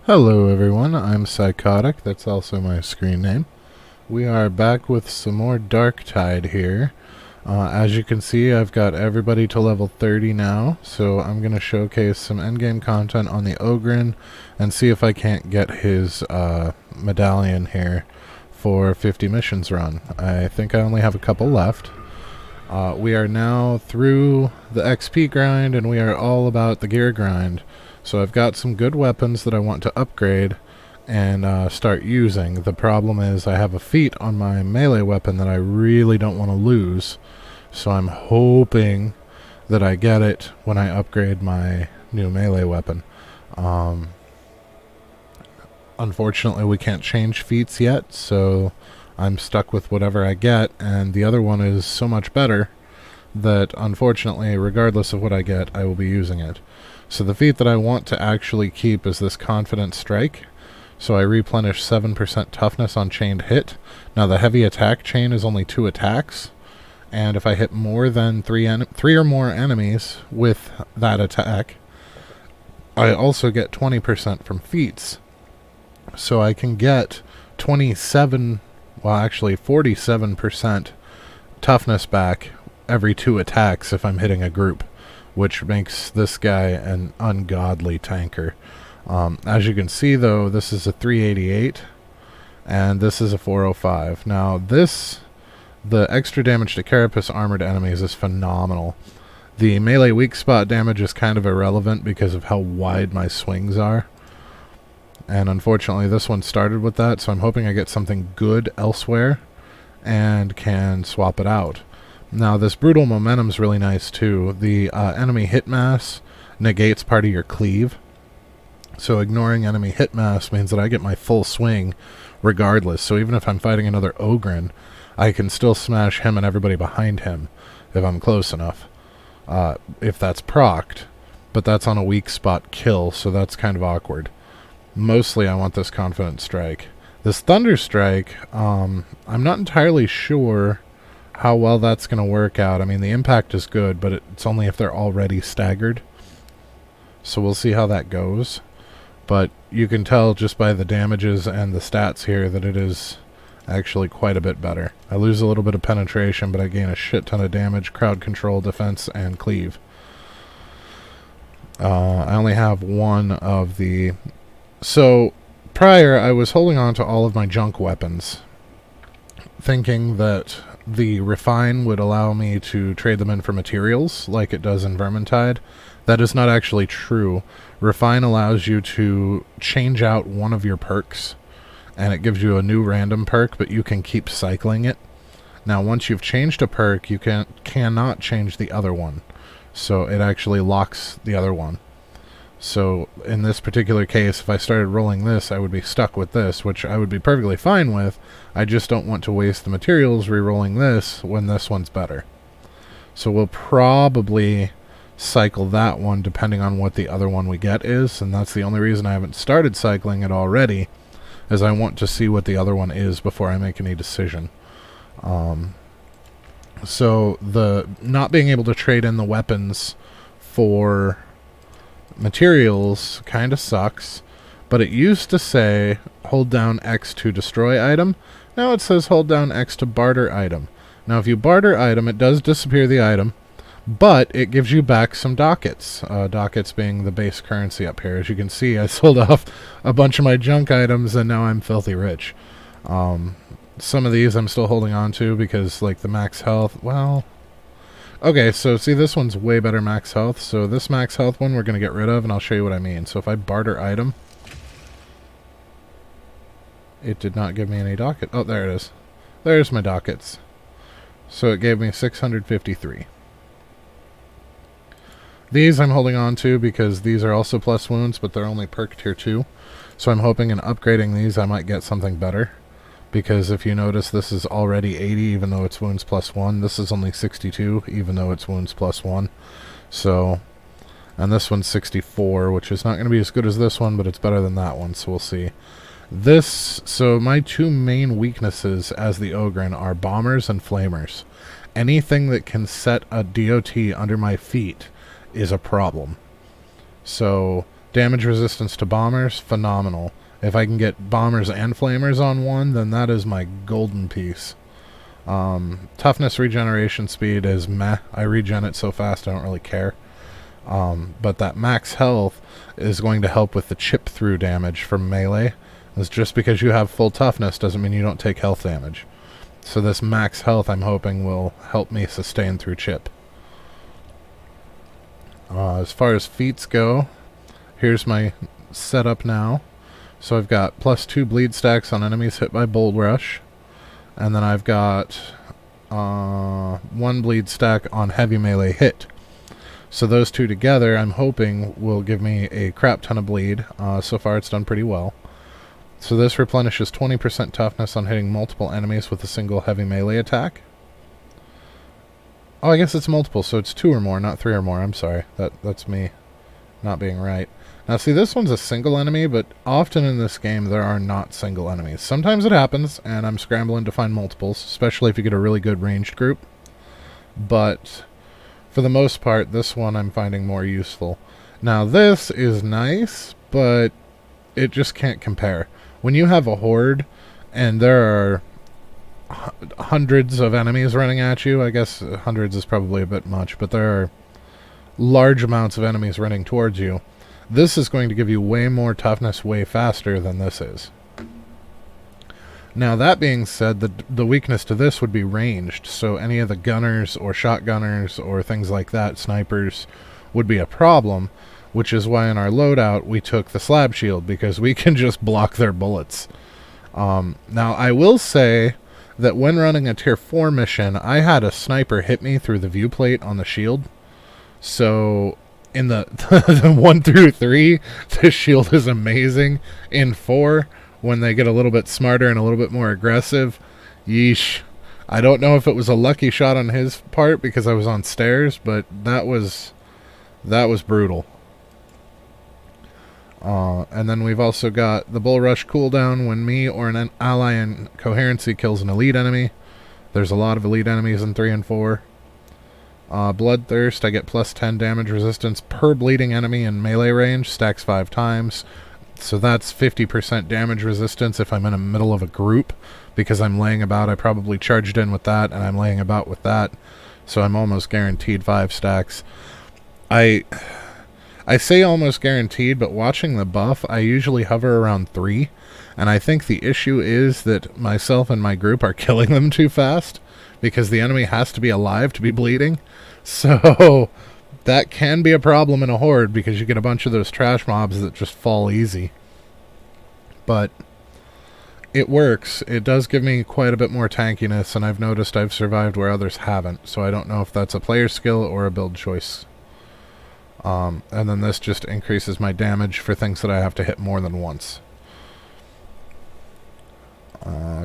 Hello everyone, I'm Psychotic, that's also my screen name. We are back with some more Darktide here. As you can see, I've got everybody to level 30 now, so I'm going to showcase some endgame content on the Ogryn and see if I can't get his medallion here for 50 missions run. I think I only have a couple left. We are now through the XP grind and we are all about the gear grind. So I've got some good weapons that I want to upgrade and start using. The problem is I have a feat on my melee weapon that I really don't want to lose. So I'm hoping that I get it when I upgrade my new melee weapon. Unfortunately, we can't change feats yet, so I'm stuck with whatever I get, and the other one is so much better that, unfortunately, regardless of what I get, I will be using it. So the feat that I want to actually keep is this Confident Strike. So I replenish 7% toughness on chained hit. Now the heavy attack chain is only 2 attacks, and if I hit more than 3 or more enemies with that attack, I also get 20% from feats. So I can get 47% toughness back every 2 attacks if I'm hitting a group, which makes this guy an ungodly tanker. As you can see, though, this is a 388, and this is a 405. Now, the extra damage to carapace armored enemies is phenomenal. The melee weak spot damage is kind of irrelevant because of how wide my swings are. And unfortunately, this one started with that, so I'm hoping I get something good elsewhere and can swap it out. Now, this brutal momentum is really nice, too. The enemy hit mass negates part of your cleave. So ignoring enemy hit mass means that I get my full swing regardless. So even if I'm fighting another Ogryn, I can still smash him and everybody behind him if I'm close enough. If that's procced, but that's on a weak spot kill, so that's kind of awkward. Mostly I want this Confident Strike. This Thunder Strike, I'm not entirely sure how well that's going to work out. I mean, the impact is good, but it's only if they're already staggered. So we'll see how that goes. But you can tell just by the damages and the stats here that it is actually quite a bit better. I lose a little bit of penetration, but I gain a shit ton of damage, crowd control, defense, and cleave. I only have one of the... So, prior, I was holding on to all of my junk weapons, thinking that the Refine would allow me to trade them in for materials, like it does in Vermintide. That is not actually true. Refine allows you to change out one of your perks, and it gives you a new random perk, but you can keep cycling it. Now, once you've changed a perk, you cannot change the other one, so it actually locks the other one. So, in this particular case, if I started rolling this, I would be stuck with this, which I would be perfectly fine with. I just don't want to waste the materials re-rolling this when this one's better. So we'll probably cycle that one depending on what the other one we get is, and that's the only reason I haven't started cycling it already, is I want to see what the other one is before I make any decision. So the not being able to trade in the weapons for materials kind of sucks, but it used to say hold down X to destroy item. Now it says hold down X to barter item. Now if you barter item, it does disappear the item, but it gives you back some dockets. Dockets being the base currency up here. As you can see, I sold off a bunch of my junk items and now I'm filthy rich. Some of these I'm still holding on to because, like, the max health, well... Okay, so see, this one's way better max health. So this max health one we're going to get rid of, and I'll show you what I mean. So if I barter item, it did not give me any docket. Oh, there it is. There's my dockets. So it gave me 653. These I'm holding on to because these are also plus wounds, but they're only perk tier 2. So I'm hoping in upgrading these I might get something better. Because if you notice, this is already 80, even though it's wounds plus 1. This is only 62, even though it's wounds plus 1. So, and this one's 64, which is not going to be as good as this one, but it's better than that one, so we'll see. So my two main weaknesses as the Ogryn are bombers and flamers. Anything that can set a DOT under my feet is a problem. So Damage resistance to bombers, phenomenal. If I can get bombers and flamers on one, then that is my golden piece. Toughness regeneration speed is meh. I regen it so fast I don't really care. But that max health is going to help with the chip through damage from melee. It's just because you have full toughness doesn't mean you don't take health damage. So this max health I'm hoping will help me sustain through chip. As far as feats go, here's my setup now. So I've got +2 bleed stacks on enemies hit by Bold Rush. And then I've got 1 bleed stack on heavy melee hit. So those two together, I'm hoping, will give me a crap ton of bleed. So far it's done pretty well. So this replenishes 20% toughness on hitting multiple enemies with a single heavy melee attack. Oh, I guess it's multiple, so it's 2 or more, not 3 or more. I'm sorry. That's me not being right. Now, see, this one's a single enemy, but often in this game there are not single enemies. Sometimes it happens, and I'm scrambling to find multiples, especially if you get a really good ranged group. But for the most part, this one I'm finding more useful. Now, this is nice, but it just can't compare. When you have a horde, and there are hundreds of enemies running at you, I guess hundreds is probably a bit much, but there are large amounts of enemies running towards you. This is going to give you way more toughness way faster than this is. Now, that being said, the weakness to this would be ranged, so any of the gunners or shotgunners or things like that, snipers, would be a problem, which is why in our loadout we took the slab shield, because we can just block their bullets. Now, I will say that when running a tier 4 mission, I had a sniper hit me through the viewplate on the shield, so in the 1 through 3, the shield is amazing. In 4, when they get a little bit smarter and a little bit more aggressive, yeesh. I don't know if it was a lucky shot on his part because I was on stairs, but that was brutal. And then we've also got the Bull Rush cooldown when me or an ally in coherency kills an elite enemy. There's a lot of elite enemies in 3 and 4. Bloodthirst, I get +10 damage resistance per bleeding enemy in melee range, stacks 5 times. So that's 50% damage resistance if I'm in the middle of a group, because I'm laying about. I probably charged in with that, and I'm laying about with that. So I'm almost guaranteed 5 stacks. I say almost guaranteed, but watching the buff, I usually hover around 3. And I think the issue is that myself and my group are killing them too fast, because the enemy has to be alive to be bleeding. So that can be a problem in a horde, because you get a bunch of those trash mobs that just fall easy. But it works. It does give me quite a bit more tankiness, and I've noticed I've survived where others haven't. So I don't know if that's a player skill or a build choice. And then this just increases my damage for things that I have to hit more than once.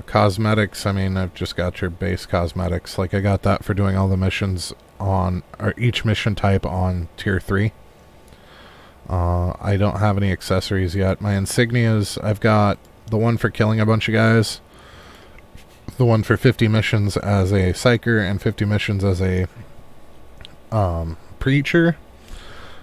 Cosmetics, I mean, I've just got your base cosmetics. Like, I got that for doing all the missions on, or each mission type on tier 3. I don't have any accessories yet. My insignias, I've got the one for killing a bunch of guys, the one for 50 missions as a psyker, and 50 missions as a preacher.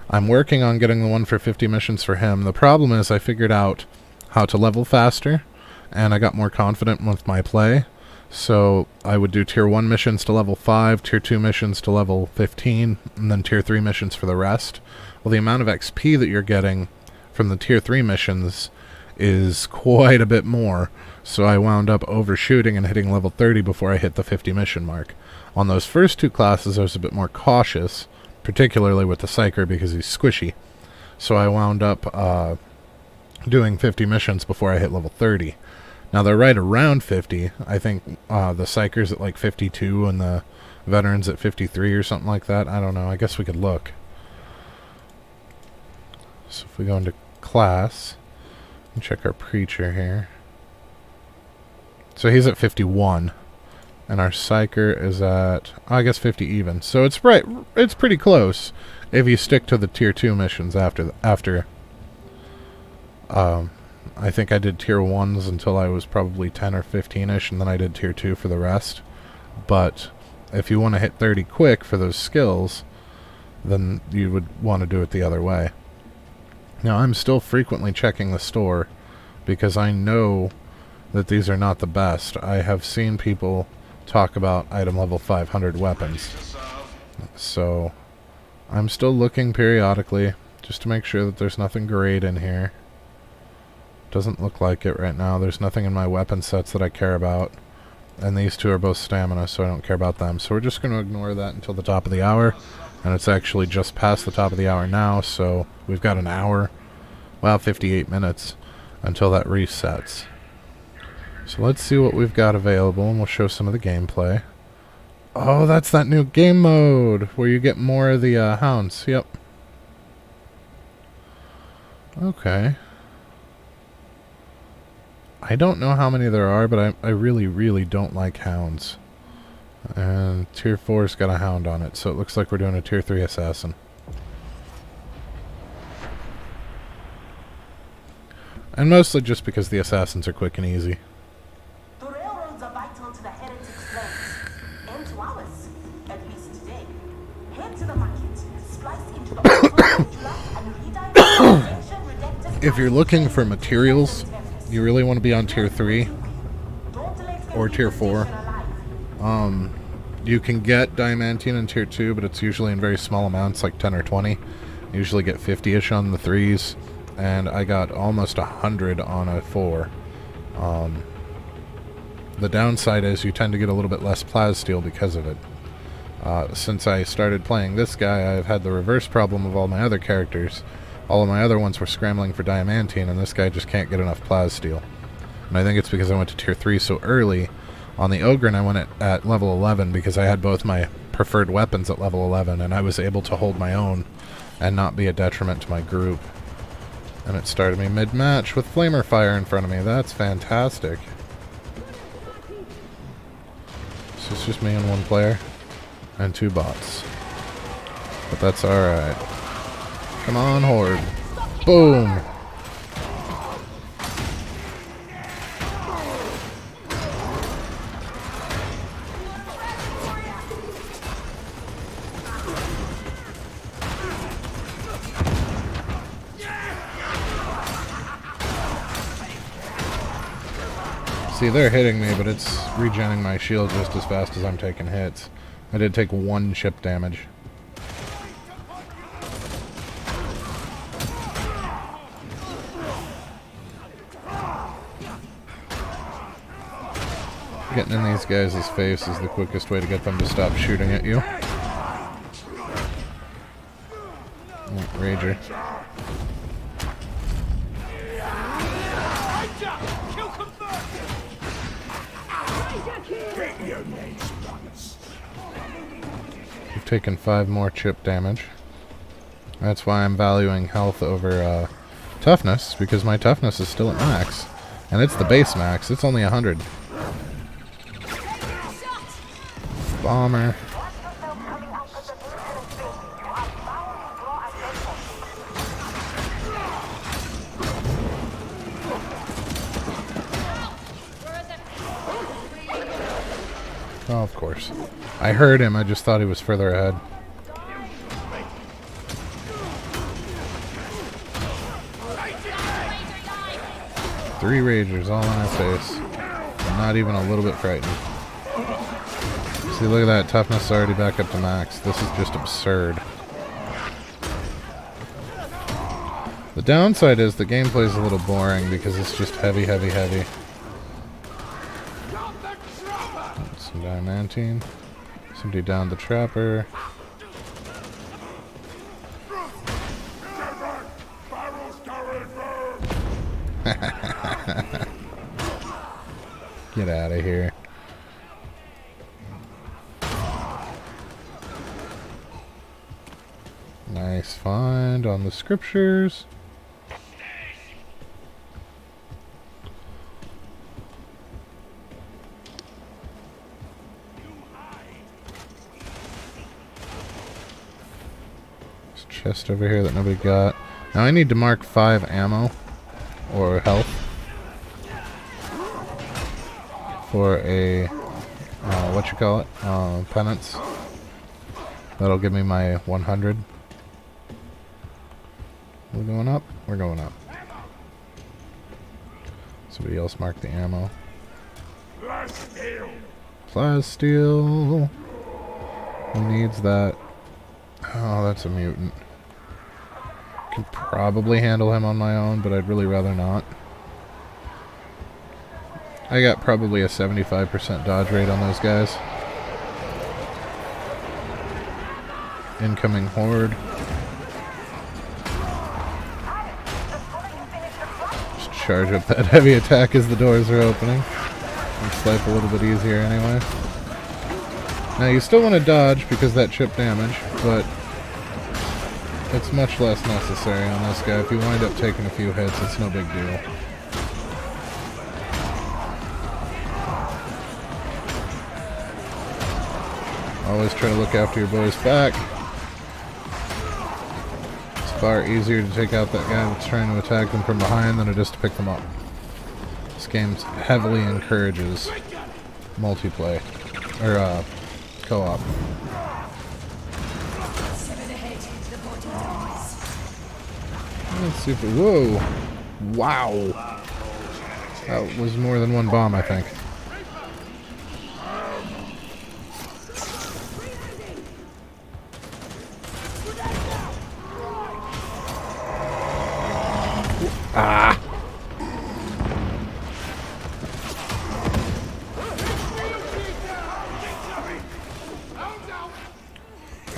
I'm working on getting the one for 50 missions for him. The problem is I figured out how to level faster, and I got more confident with my play. So I would do tier 1 missions to level 5, tier 2 missions to level 15, and then tier 3 missions for the rest. Well, the amount of XP that you're getting from the tier 3 missions is quite a bit more, so I wound up overshooting and hitting level 30 before I hit the 50 mission mark. On those first 2 classes, I was a bit more cautious, particularly with the Psyker because he's squishy. So I wound up doing 50 missions before I hit level 30. Now they're right around 50. I think the Psyker's at like 52 and the Veteran's at 53 or something like that. I don't know. I guess we could look. So if we go into class and check our Preacher here. So he's at 51. And our Psyker is at, I guess, 50 even. So it's right. It's pretty close if you stick to the tier 2 missions after. I think I did tier 1s until I was probably 10 or 15-ish, and then I did tier 2 for the rest. But if you want to hit 30 quick for those skills, then you would want to do it the other way. Now, I'm still frequently checking the store because I know that these are not the best. I have seen people talk about item level 500 weapons. So, I'm still looking periodically just to make sure that there's nothing great in here. Doesn't look like it right now. There's nothing in my weapon sets that I care about. And these two are both stamina, so I don't care about them. So we're just going to ignore that until the top of the hour. And it's actually just past the top of the hour now, so we've got an hour, well, 58 minutes, until that resets. So let's see what we've got available, and we'll show some of the gameplay. Oh, that's that new game mode, where you get more of the hounds. Yep. Okay. I don't know how many there are, but I really, really don't like hounds. And tier 4's got a hound on it, so it looks like we're doing a tier 3 assassin. And mostly just because the assassins are quick and easy. The railroads are vital to the heretics' plans, and to ours, at least today. Head to the market, splice into the and redirect. If you're looking for materials, you really want to be on tier 3 or tier 4. You can get diamantine in tier 2, but it's usually in very small amounts, like 10 or 20. You usually get 50-ish on the 3s, and I got almost 100 on a 4. The downside is you tend to get a little bit less plasteel because of it. Since I started playing this guy, I've had the reverse problem of all my other characters. All of my other ones were scrambling for diamantine, and this guy just can't get enough plasteel. And I think it's because I went to tier 3 so early. On the Ogryn, I went at level 11 because I had both my preferred weapons at level 11, and I was able to hold my own and not be a detriment to my group. And it started me mid-match with flamer fire in front of me. That's fantastic. So it's just me and one player and 2 bots. But that's alright. Come on, Horde. Boom! See, they're hitting me, but it's regenning my shield just as fast as I'm taking hits. I did take 1 chip damage. Getting in these guys' face is the quickest way to get them to stop shooting at you. Oh, Rager. You've taken 5 more chip damage. That's why I'm valuing health over toughness, because my toughness is still at max. And it's the base max, it's only 100. Bomber. Oh, of course. I heard him, I just thought he was further ahead. Three Ragers all in our face. I'm not even a little bit frightened. See, look at that. Toughness is already back up to max. This is just absurd. The downside is the gameplay is a little boring because it's just heavy, heavy, heavy. Some diamantine. Somebody downed the trapper. Get out of here. Nice find on the scriptures. There's a chest over here that nobody got. Now I need to mark 5 ammo or health for a penance. That'll give me my 100. We're going up? We're going up. Somebody else mark the ammo. Plasteel. Who needs that? Oh, that's a mutant. Can probably handle him on my own, but I'd really rather not. I got probably a 75% dodge rate on those guys. Incoming horde. Just charge up that heavy attack as the doors are opening. Makes life a little bit easier anyway. Now you still want to dodge because that chip damage, but it's much less necessary on this guy. If you wind up taking a few hits, it's no big deal. Always try to look after your boy's back. It's far easier to take out that guy that's trying to attack them from behind than it is to pick them up. This game heavily encourages multiplayer, or co-op. That's super. Whoa! Wow! That was more than one bomb, I think. Ah!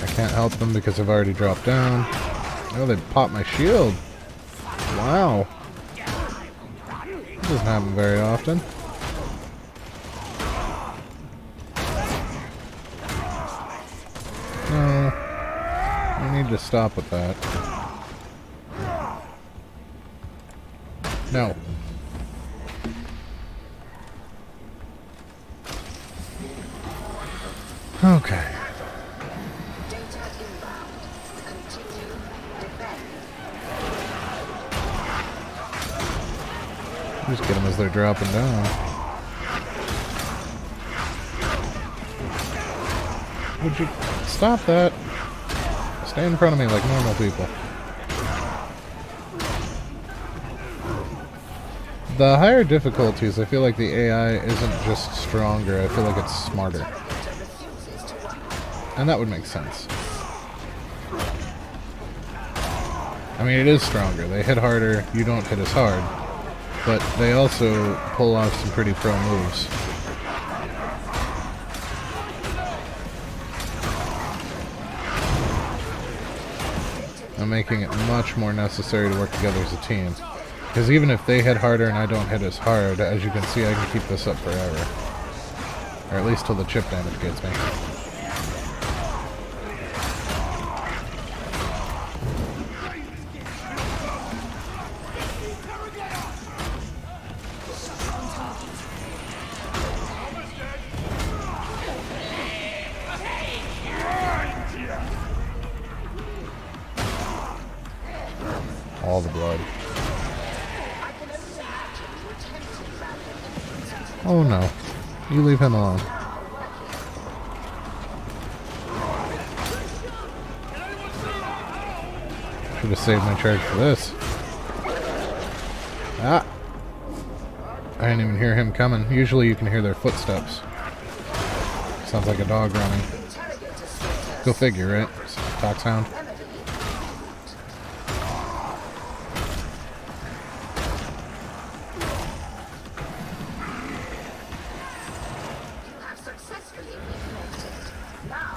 I can't help them because I've already dropped down. Oh, they popped my shield. Wow. That doesn't happen very often. No. I need to stop with that. No. Okay. Just get them as they're dropping down. Would you stop that? Stay in front of me like normal people. The higher difficulties, I feel like the AI isn't just stronger, I feel like it's smarter. And that would make sense. I mean, it is stronger. They hit harder, you don't hit as hard. But they also pull off some pretty pro moves. I'm making it much more necessary to work together as a team. Because even if they hit harder and I don't hit as hard, as you can see, I can keep this up forever. Or at least till the chip damage gets me. All the blood. Oh no. You leave him alone. Should have saved my charge for this. Ah! I didn't even hear him coming. Usually you can hear their footsteps. Sounds like a dog running. Go figure, right? Foxhound.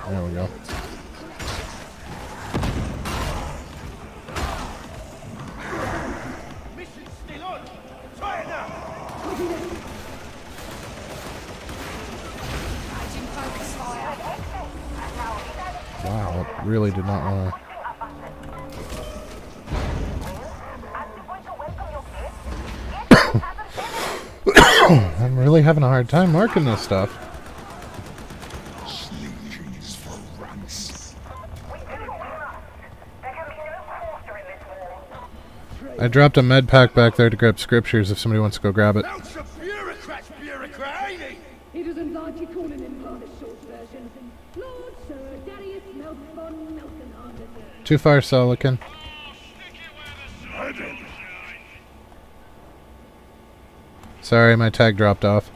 There we go. Wow, it really did not want to. I'm really having a hard time marking this stuff. I dropped a med pack back there to grab scriptures if somebody wants to go grab it. He doesn't like you calling him by the short version. Lord Sir Darius Melkbon Melkenhardt. Too far, Solican. Sorry, my tag dropped off.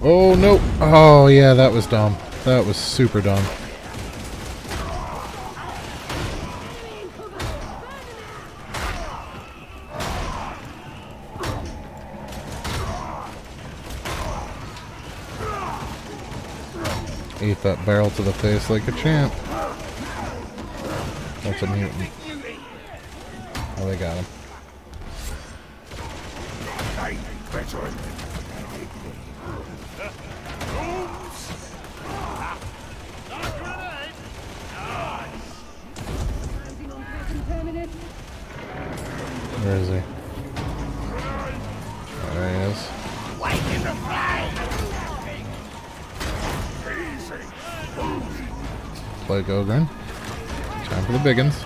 Oh no! Oh yeah, that was dumb. That was super dumb. Ate that barrel to the face like a champ. That's a mutant. Oh, they got him. Where is he? There he is. Play Ogryn. Time for the biggins.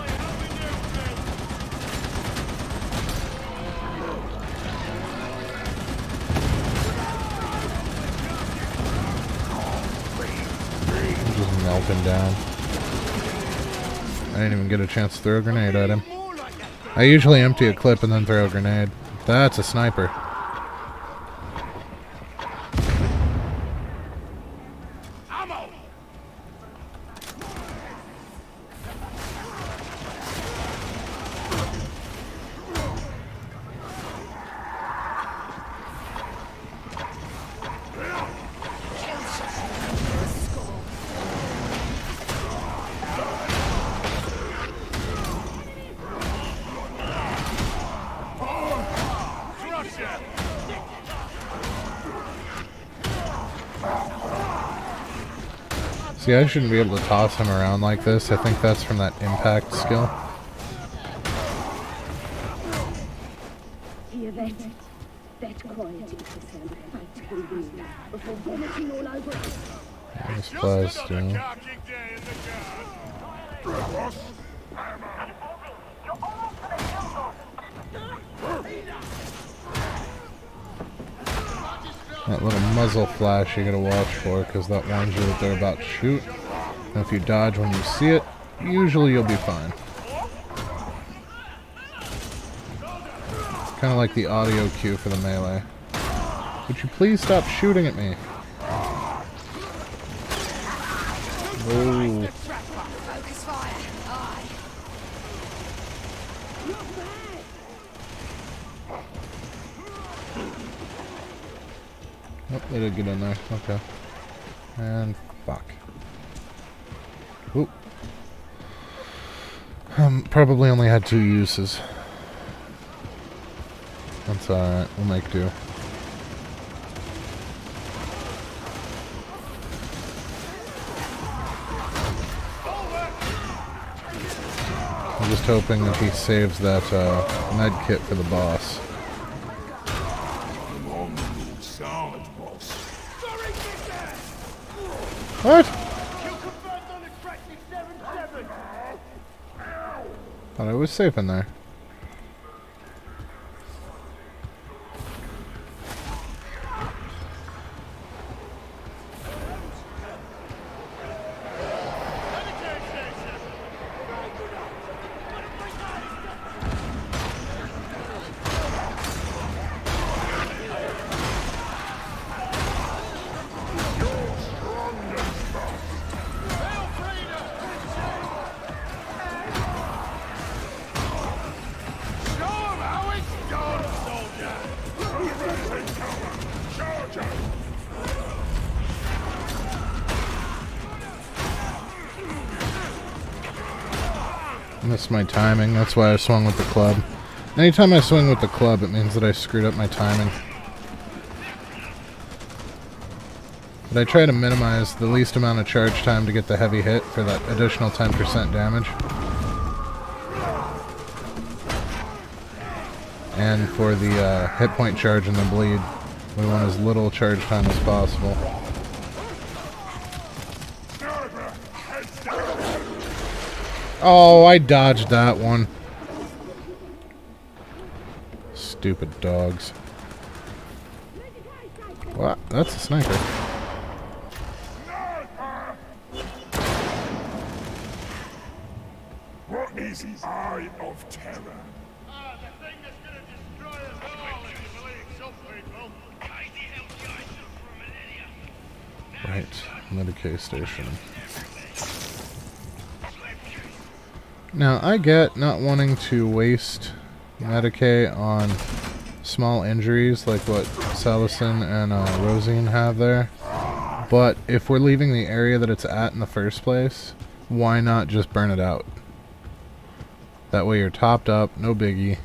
Just melting down. I didn't even get a chance to throw a grenade at him. I usually empty a clip and then throw a grenade. That's a sniper. See, I shouldn't be able to toss him around like this. I think that's from that impact skill. Hear that? That quiet is the sound of fight will be before vomiting all over us. There's supplies too. That little muzzle flash you gotta watch for, because that warns you that they're about to shoot. And if you dodge when you see it, usually you'll be fine. It's kind of like the audio cue for the melee. Would you please stop shooting at me? Oh. Oh, they did get in there. Okay. And fuck. Oop. Probably only had 2 uses. That's alright. We'll make do. I'm just hoping that he saves that med kit for the boss. What? Thought I was safe in there. Missed my timing, that's why I swung with the club. Anytime I swing with the club, it means that I screwed up my timing. But I try to minimize the least amount of charge time to get the heavy hit for that additional 10% damage. And for the hit point charge and the bleed, we want as little charge time as possible. Oh, I dodged that one. Stupid dogs. What? That's a sniper. What is Eye of Terror? The thing that's gonna destroy us all, if you believe some people. Right. Medicaid station. Now, I get not wanting to waste Medicaid on small injuries like what Salison and Rosine have there. But if we're leaving the area that it's at in the first place, why not just burn it out? That way you're topped up, no biggie.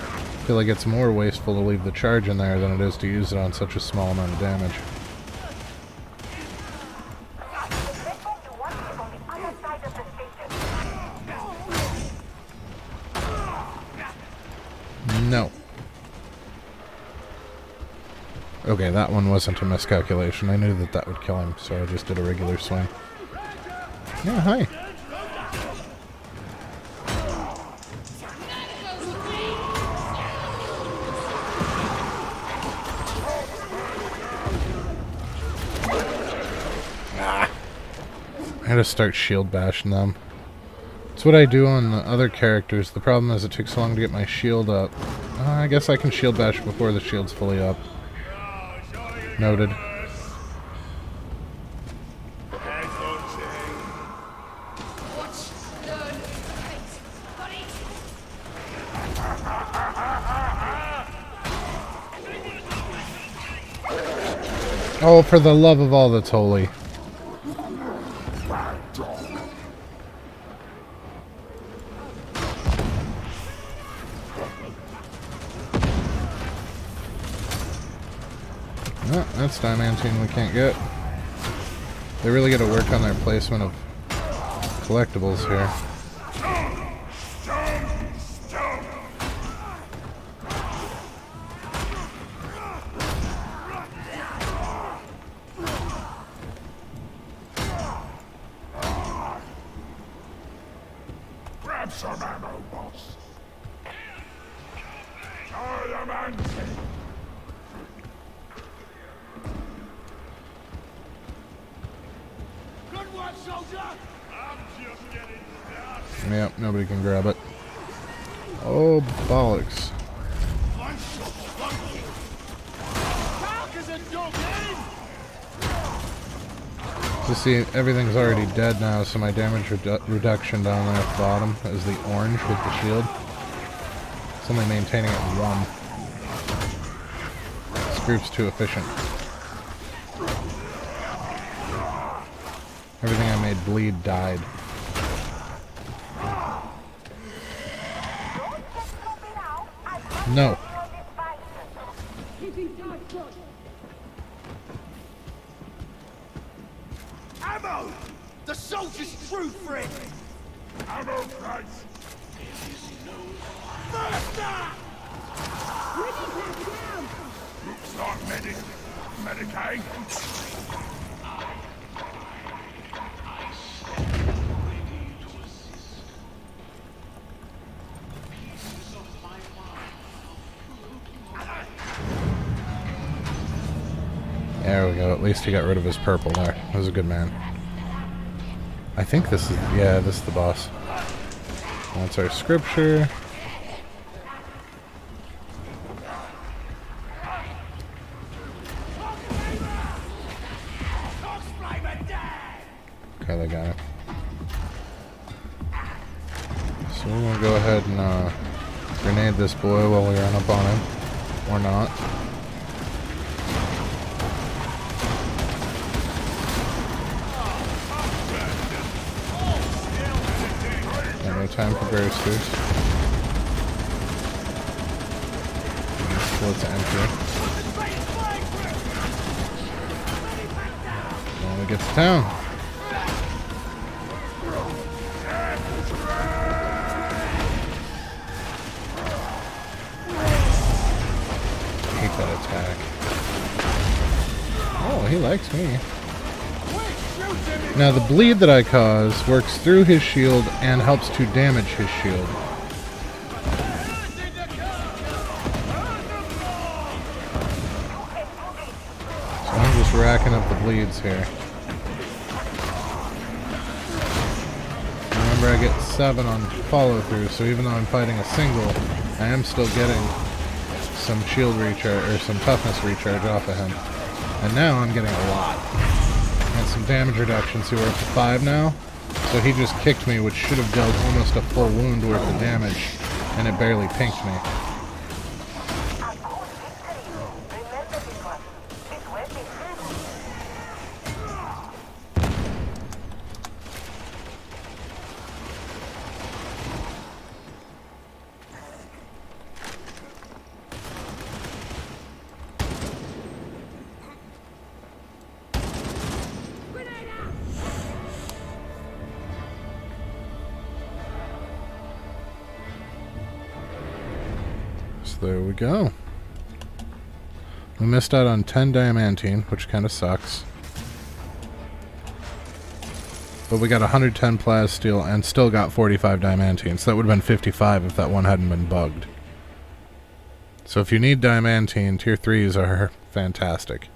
I feel like it's more wasteful to leave the charge in there than it is to use it on such a small amount of damage. No. Okay, that one wasn't a miscalculation. I knew that that would kill him, so I just did a regular swing. Yeah, hi. I had to start shield bashing them. It's what I do on the other characters. The problem is it takes so long to get my shield up. I guess I can shield bash before the shield's fully up. Noted. Oh, for the love of all that's holy. Oh, that's diamantine we can't get. They really got to work on their placement of collectibles here. Grab some ammo, boss. I am anti. Good work, soldier! I'm just getting started. Yep, nobody can grab it. Oh, bollocks. So see, everything's already dead now, so my damage reduction down there at the bottom is the orange with the shield. It's only maintaining at 1. This group's too efficient. Everything I made bleed died. No. Ammo! The soldier's true friend! Ammo price. Master! Looks like Medicaid. There we go. At least he got rid of his purple there. That was a good man. I think this is... yeah, this is the boss. That's our scripture. Okay, they got it. So we're gonna go ahead and grenade this boy while we run up on him. Or not. No time for boosters. Let's enter. Now we get to town. Hate that attack. Oh, he likes me. Quick, Now the bleed that I cause works through his shield and helps to damage his shield. So I'm just racking up the bleeds here. Remember, I get 7 on follow through, so even though I'm fighting a single, I am still getting some shield recharge or some toughness recharge off of him. And now I'm getting a lot. And some damage reduction, so we're up to 5 now. So he just kicked me, which should have dealt almost a full wound worth of damage, and it barely pinked me. There we go. We missed out on 10 diamantine, which kind of sucks. But we got 110 plasteel and still got 45 diamantine, so that would have been 55 if that one hadn't been bugged. So if you need diamantine, tier 3s are fantastic.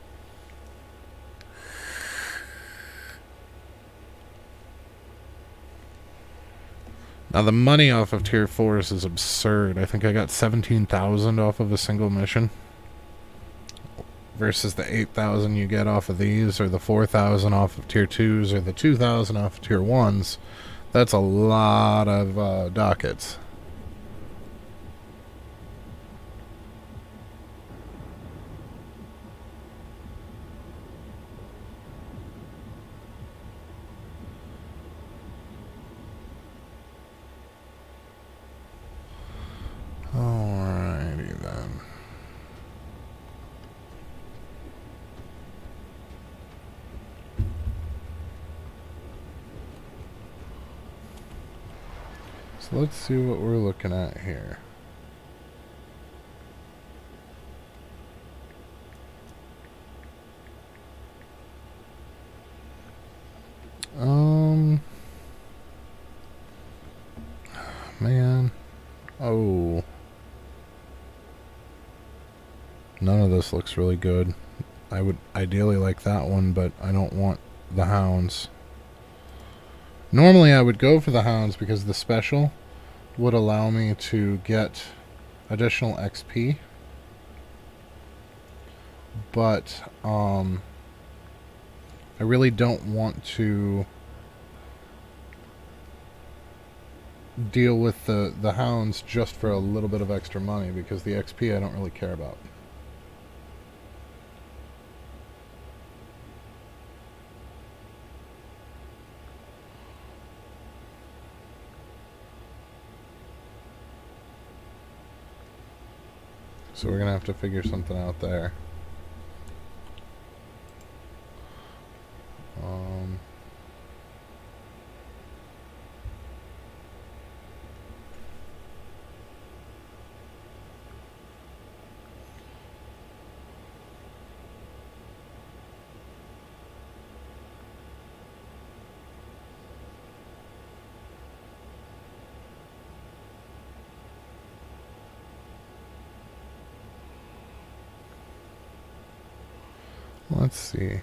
Now the money off of tier 4s is absurd. I think I got 17,000 off of a single mission. Versus the 8,000 you get off of these, or the 4,000 off of tier 2s, or the 2,000 off of tier 1s. That's a lot of dockets. Alrighty then. So let's see what we're looking at here. Man. Oh. None of this looks really good. I would ideally like that one, but I don't want the hounds. Normally I would go for the hounds because the special would allow me to get additional XP. But I really don't want to deal with the hounds just for a little bit of extra money, because the XP I don't really care about. So we're gonna have to figure something out there. Let's see.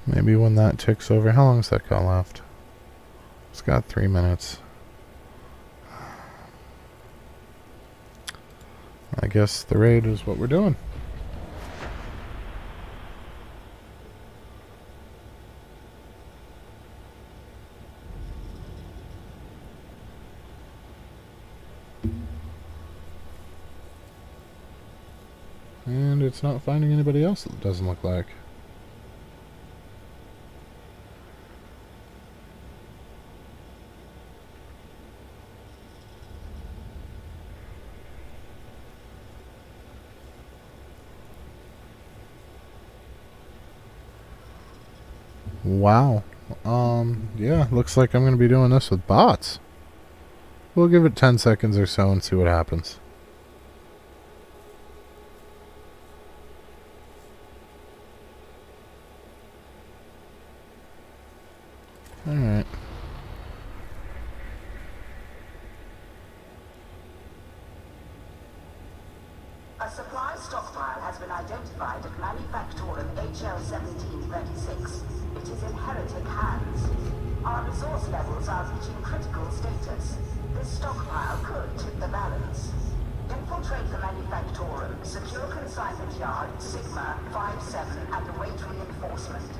Maybe when that ticks over. How long's that got left? It's got 3 minutes. I guess the raid is what we're doing. And it's not finding anybody else, it doesn't look like. Wow. Yeah, looks like I'm going to be doing this with bots. We'll give it 10 seconds or so and see what happens. Alright. A supply stockpile has been identified at Manufactorum HL1736. It is in heretic hands. Our resource levels are reaching critical status. This stockpile could tip the balance. Infiltrate the Manufactorum, secure consignment yard Sigma 57 and await reinforcement.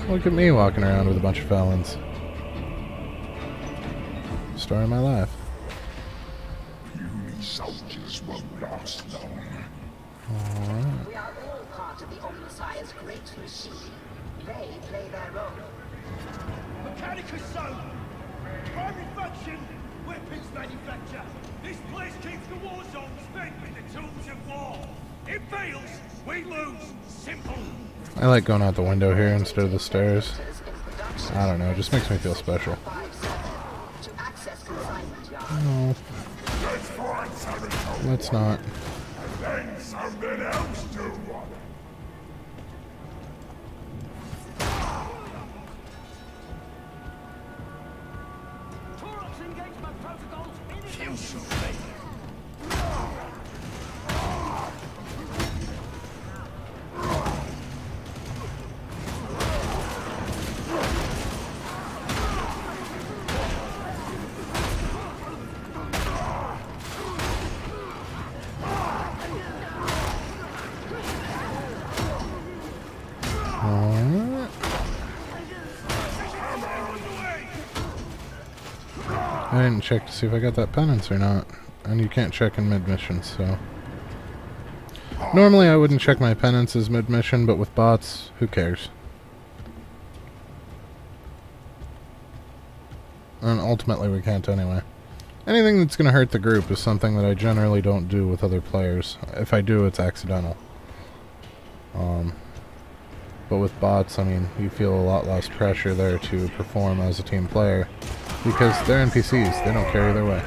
Look at me walking around with a bunch of felons. Story of my life. Puny soldiers won't last long. Alright. We are all part of the Omnissiah's great machine. They play their role. Mechanicus zone! Primary function! Weapons manufacture! This place keeps the war zone spent with the tools of war! It fails, we lose! Simple! I like going out the window here instead of the stairs. I don't know, it just makes me feel special. To access consignment yard. No, Let's find something, let's not. and then something else to one. Torok's engagement protocols kill something! Alright. I didn't check to see if I got that penance or not. And you can't check in mid-mission, so... Normally I wouldn't check my penances mid-mission, but with bots, who cares? And ultimately we can't anyway. Anything that's going to hurt the group is something that I generally don't do with other players. If I do, it's accidental. But with bots, I mean, you feel a lot less pressure there to perform as a team player. Because they're NPCs, they don't care either way.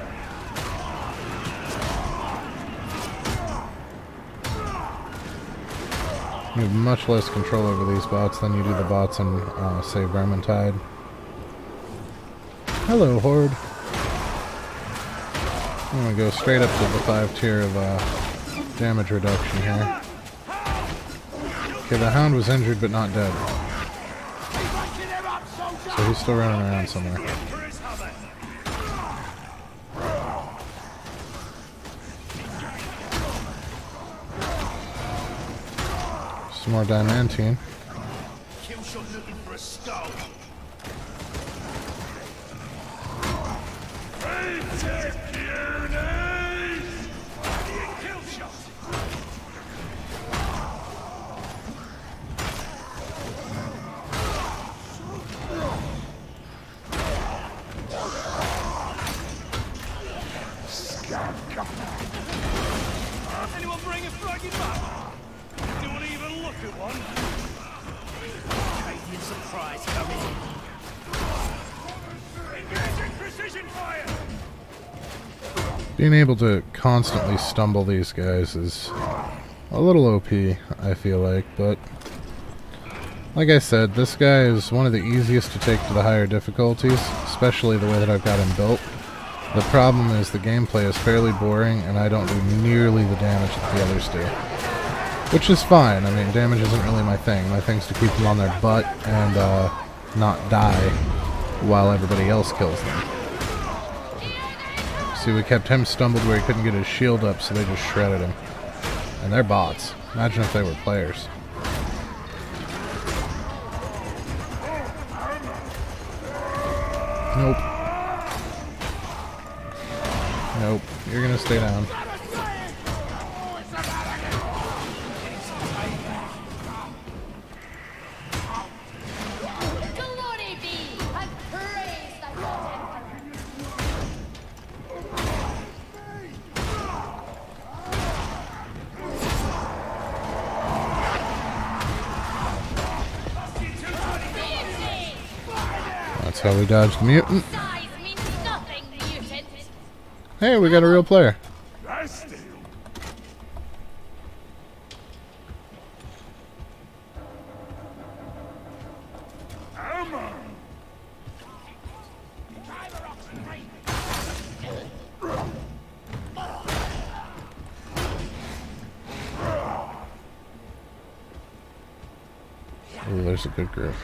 You have much less control over these bots than you do the bots in, say, Darktide. Hello, Horde. I'm gonna go straight up to the 5 tier of damage reduction here. Okay, the Hound was injured but not dead. So he's still running around somewhere. Some more Diamantine. Killshot looking for a skull. Killshot! Anyone bring a friggin' map? Anyone even look at one? Canadian surprise coming. Engaging precision fire! Being able to constantly stumble these guys is a little OP, I feel like, but like I said, this guy is one of the easiest to take to the higher difficulties, especially the way that I've got him built. The problem is the gameplay is fairly boring, and I don't do nearly the damage that the others do. Which is fine. I mean, damage isn't really my thing. My thing's to keep them on their butt and not die while everybody else kills them. See, we kept him stumbled where he couldn't get his shield up, so they just shredded him. And they're bots. Imagine if they were players. Nope. Nope. You're gonna stay down. Glory be and praise the Lord. That's how we dodged the mutant. Size means nothing. Hey, we got a real player. That's the ammo. Ooh, there's a good group.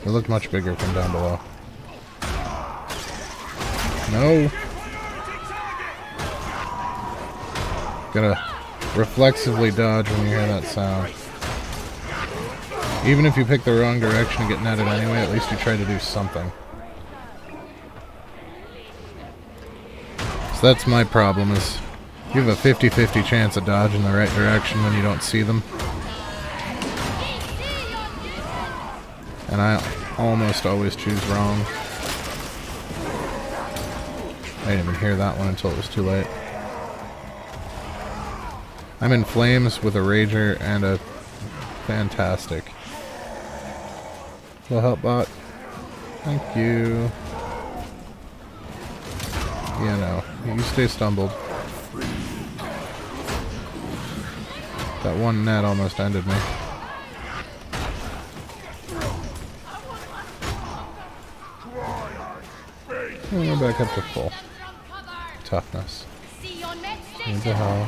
It looked much bigger from down below. No! Gotta reflexively dodge when you hear that sound. Even if you pick the wrong direction and get netted anyway, at least you try to do something. So that's my problem, is you have a 50-50 chance of dodging the right direction when you don't see them. And I almost always choose wrong. I didn't even hear that one until it was too late. I'm in flames with a rager and a fantastic. Will help bot. Thank you. Yeah, no. You stay stumbled. That one net almost ended me. And we're back up to full. Toughness. Need the hell.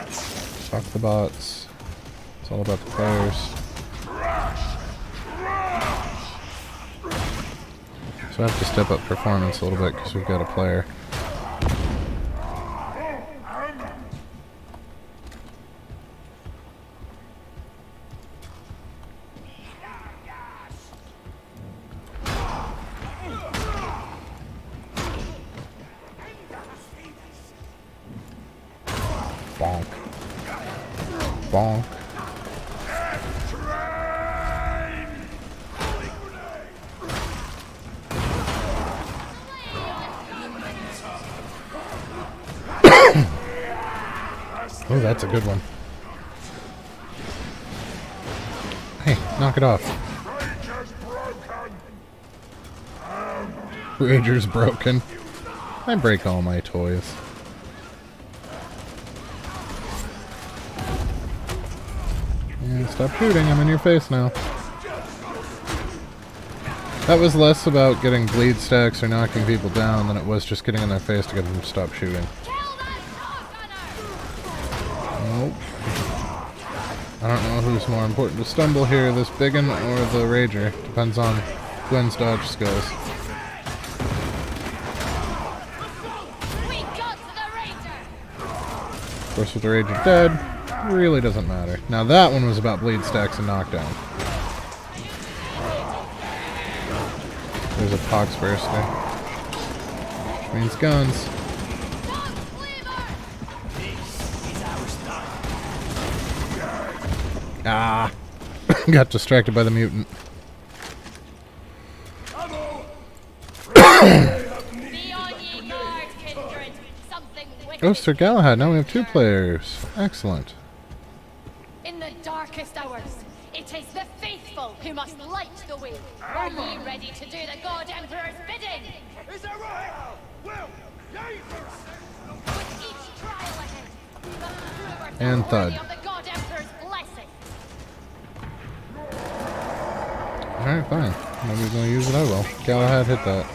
Fuck the bots. It's all about the players. So I have to step up performance a little bit because we've got a player. Bonk. Bonk. Oh, that's a good one. Hey, knock it off. Rager's broken. I break all my toys. Yeah, stop shooting, I'm in your face now. That was less about getting bleed stacks or knocking people down than it was just getting in their face to get them to stop shooting. Nope. I don't know who's more important to stumble here, this biggin or the rager. Depends on Gwen's dodge skills. Of course, with the rager dead, really doesn't matter. Now that one was about bleed stacks and knockdown. There's a pox burster. Which means guns. Ah! Got distracted by the mutant. Oh, Sir Galahad, now we have 2 players. Excellent. In the darkest hours, it is the faithful who must light the way. Are ye ready to do the God Emperor's bidding? Is that right? Well, yay first. With each trial ahead, we must prove ourselves And worthy thud. of the God Emperor's blessing. Alright, fine. Nobody's gonna use it, I will. Galahad hit that.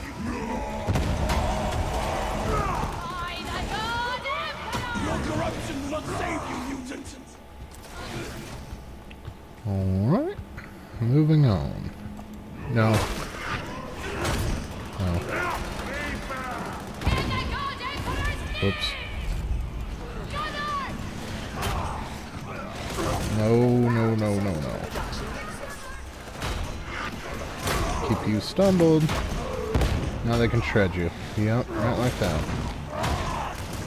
By the God Emperor! Your corruption will not save you, mutant. Alright. Moving on. No. No. In the God Emperor's Whoops. honor! No, no, no, no, no. Keep you stumbled. Now they can shred you. Yep, right like that.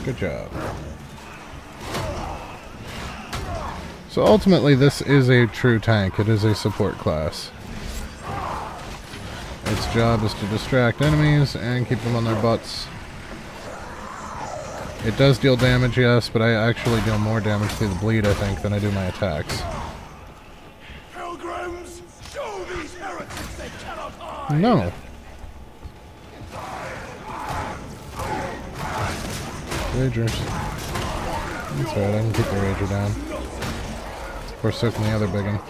Good job. So ultimately this is a true tank. It is a support class. Its job is to distract enemies and keep them on their butts. It does deal damage, yes, but I actually deal more damage through the bleed, I think, than I do my attacks. Pilgrims, show these heretics they cannot hide. No. Ragers. That's right, I can keep the Rager down. Of course, so can the other big one.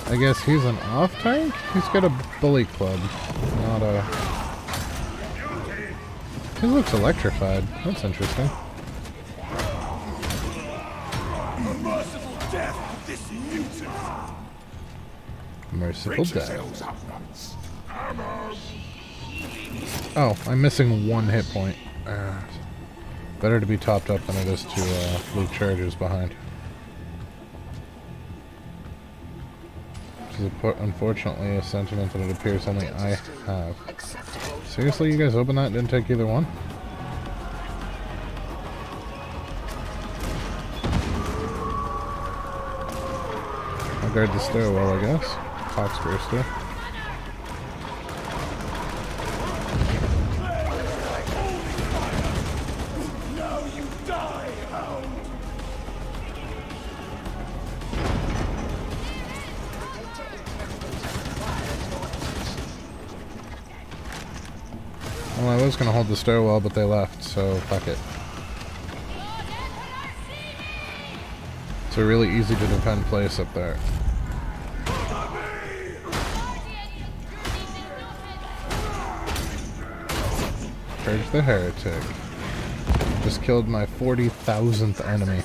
I guess he's an off-tank? He's got a bully club, not a... He looks electrified. That's interesting. Merciful death, this mutant! Merciful death. Oh, I'm missing 1 hit point. Better to be topped up than it is to leave charges behind. Which is unfortunately a sentiment that it appears only I have. Seriously, you guys open that and didn't take either one? I'll guard the stairwell, I guess. Foxburster. Well, I was going to hold the stairwell, but they left, so fuck it. It's a really easy to defend place up there. Purge the heretic. Just killed my 40,000th enemy.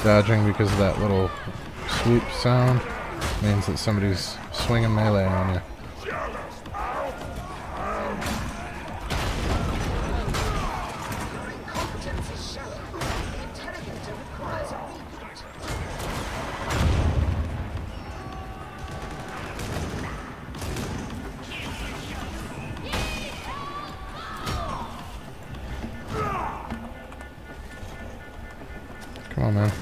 Dodging because of that little swoop sound means that somebody's swinging melee on you. Come on, man.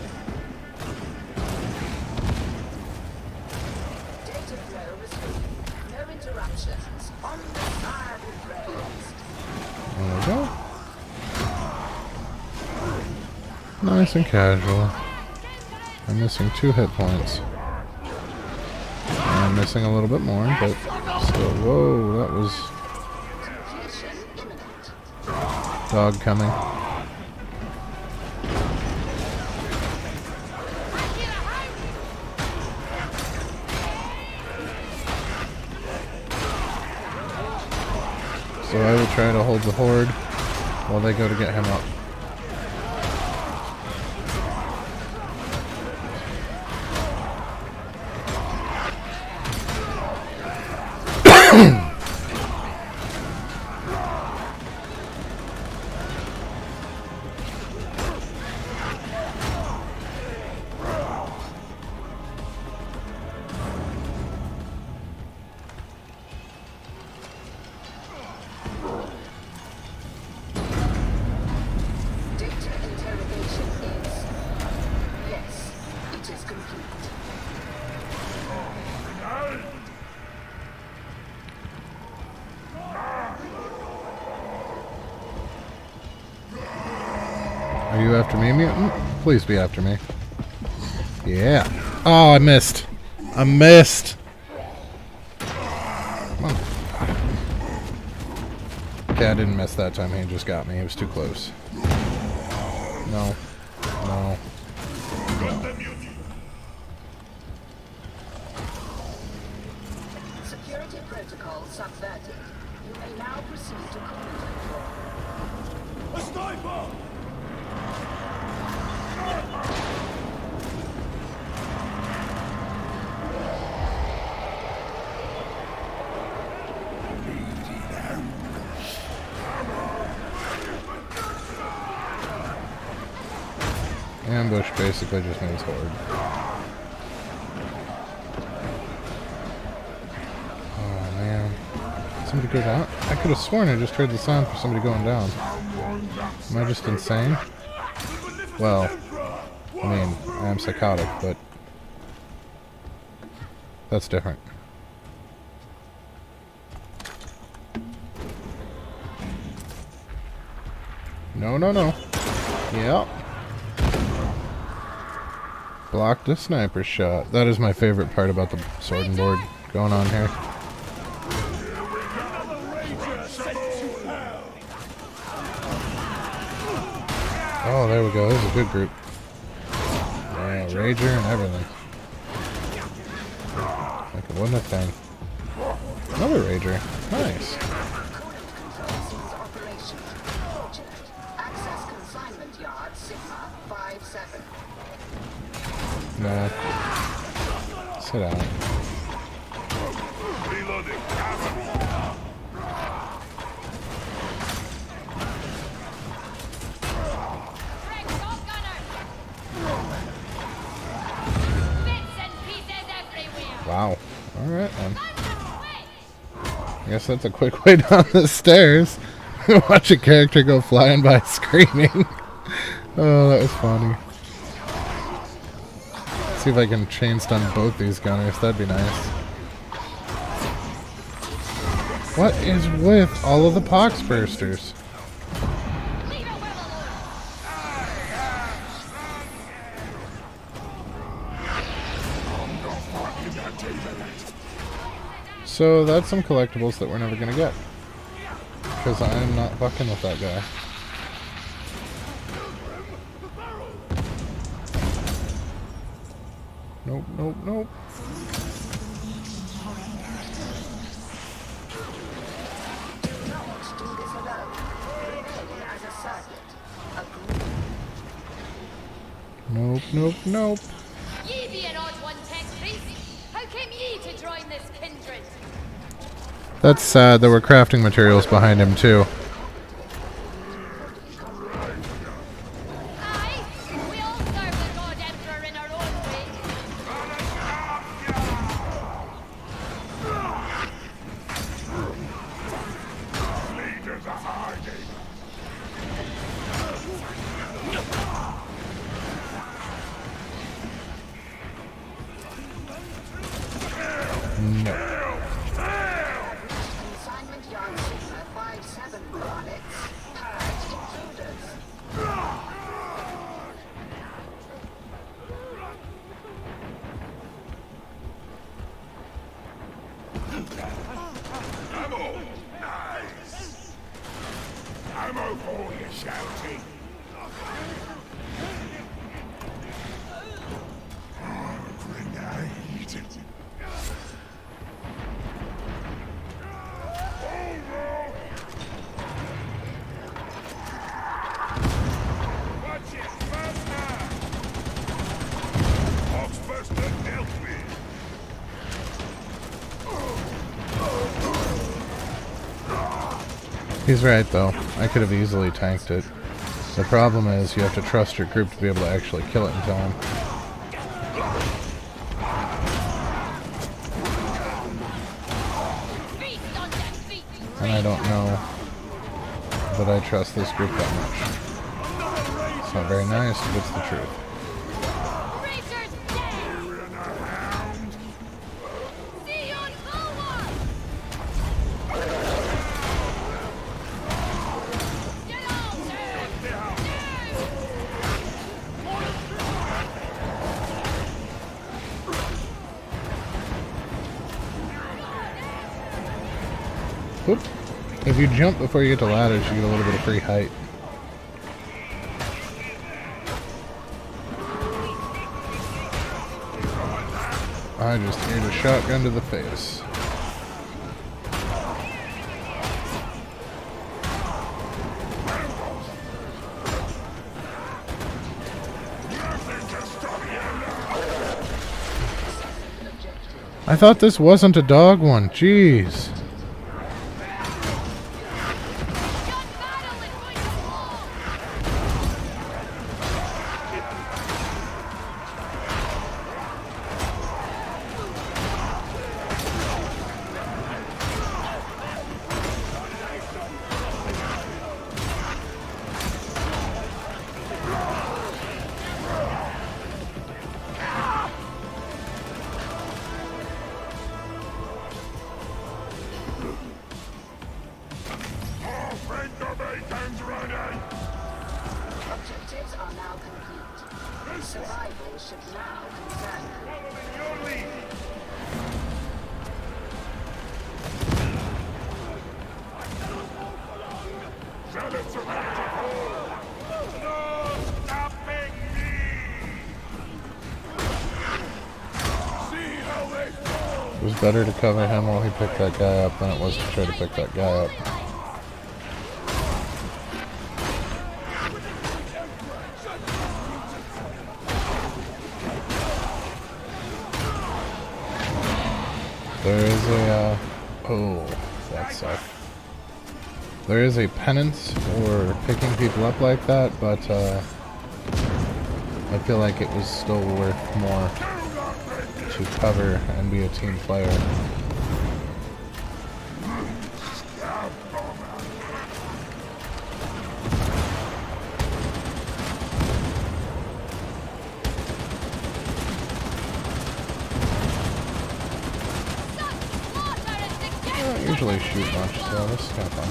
There we go. Nice and casual. I'm missing 2 hit points. I'm missing a little bit more, but still. Whoa, that was... Dog coming. So I will try to hold the horde while they go to get him up. Are you after me, mutant? Please be after me. Yeah. Oh, I missed. I missed. Come on. Okay, I didn't miss that time. He just got me. He was too close. No. No. No. Security protocol subverted. You may now proceed to combat. A sniper! Ambush basically just means horde. Oh man. Somebody go down? I could have sworn I just heard the sound for somebody going down. Am I just insane? Well, I mean, I am psychotic, but That's different. No, no, no. Yep. Blocked a sniper shot. That is my favorite part about the sword and board going on here. Oh, there we go. This is a good group. Yeah, Rager and everything. Like it wasn't a thing. Another Rager. Nice. Access consignment yard Sigma 57. No. Sit down. Reloading. Rick, top gunner! Bits and pieces everywhere! Wow. Alright then. Thunder, wait! I guess that's a quick way down the stairs. Watch a character go flying by screaming. Oh, that was funny. See if I can chain stun both these gunners. That'd be nice. What is with all of the pox bursters? Leave it well alone! So that's some collectibles that we're never gonna get. Because I'm not fucking with that guy. Nope, nope, nope. Not do this alone. Remain as a servant. Agreed. Nope, nope, nope. Ye be an odd one, tech priest. How came ye to join this kindred? That's sad. There were crafting materials behind him too. Aye, we all serve the God Emperor in our own way. Leaders are hiding. No. Consignment yard Sigma 57 planets. Purge intruders. Ammo! Nice! Ammo for you, shouting! Grenade! Watch it, faster! Oxbuster dealt with! He's right though. I could have easily tanked it. The problem is you have to trust your group to be able to actually kill it in time. Feast on that feet, you And I don't know that I trust this group that much. It's not very nice, but it's the truth. Rangers dead! See you on Bulwark! Get out there! Whoop. If you jump before you get to ladders, you get a little bit of free height. I just aired a shotgun to the face. I thought this wasn't a dog one. Jeez. Gun battle is going to war! survival should now concern you. Following your lead. Zealots about to fall. No stopping me. See how they fall. It was better to cover him while he picked that guy up than it was to try to pick that guy up. There is a, oh, that sucked. There is a penance for picking people up like that, but, I feel like it was still worth more to cover and be a team player. I don't usually shoot much, so this is kind of fun.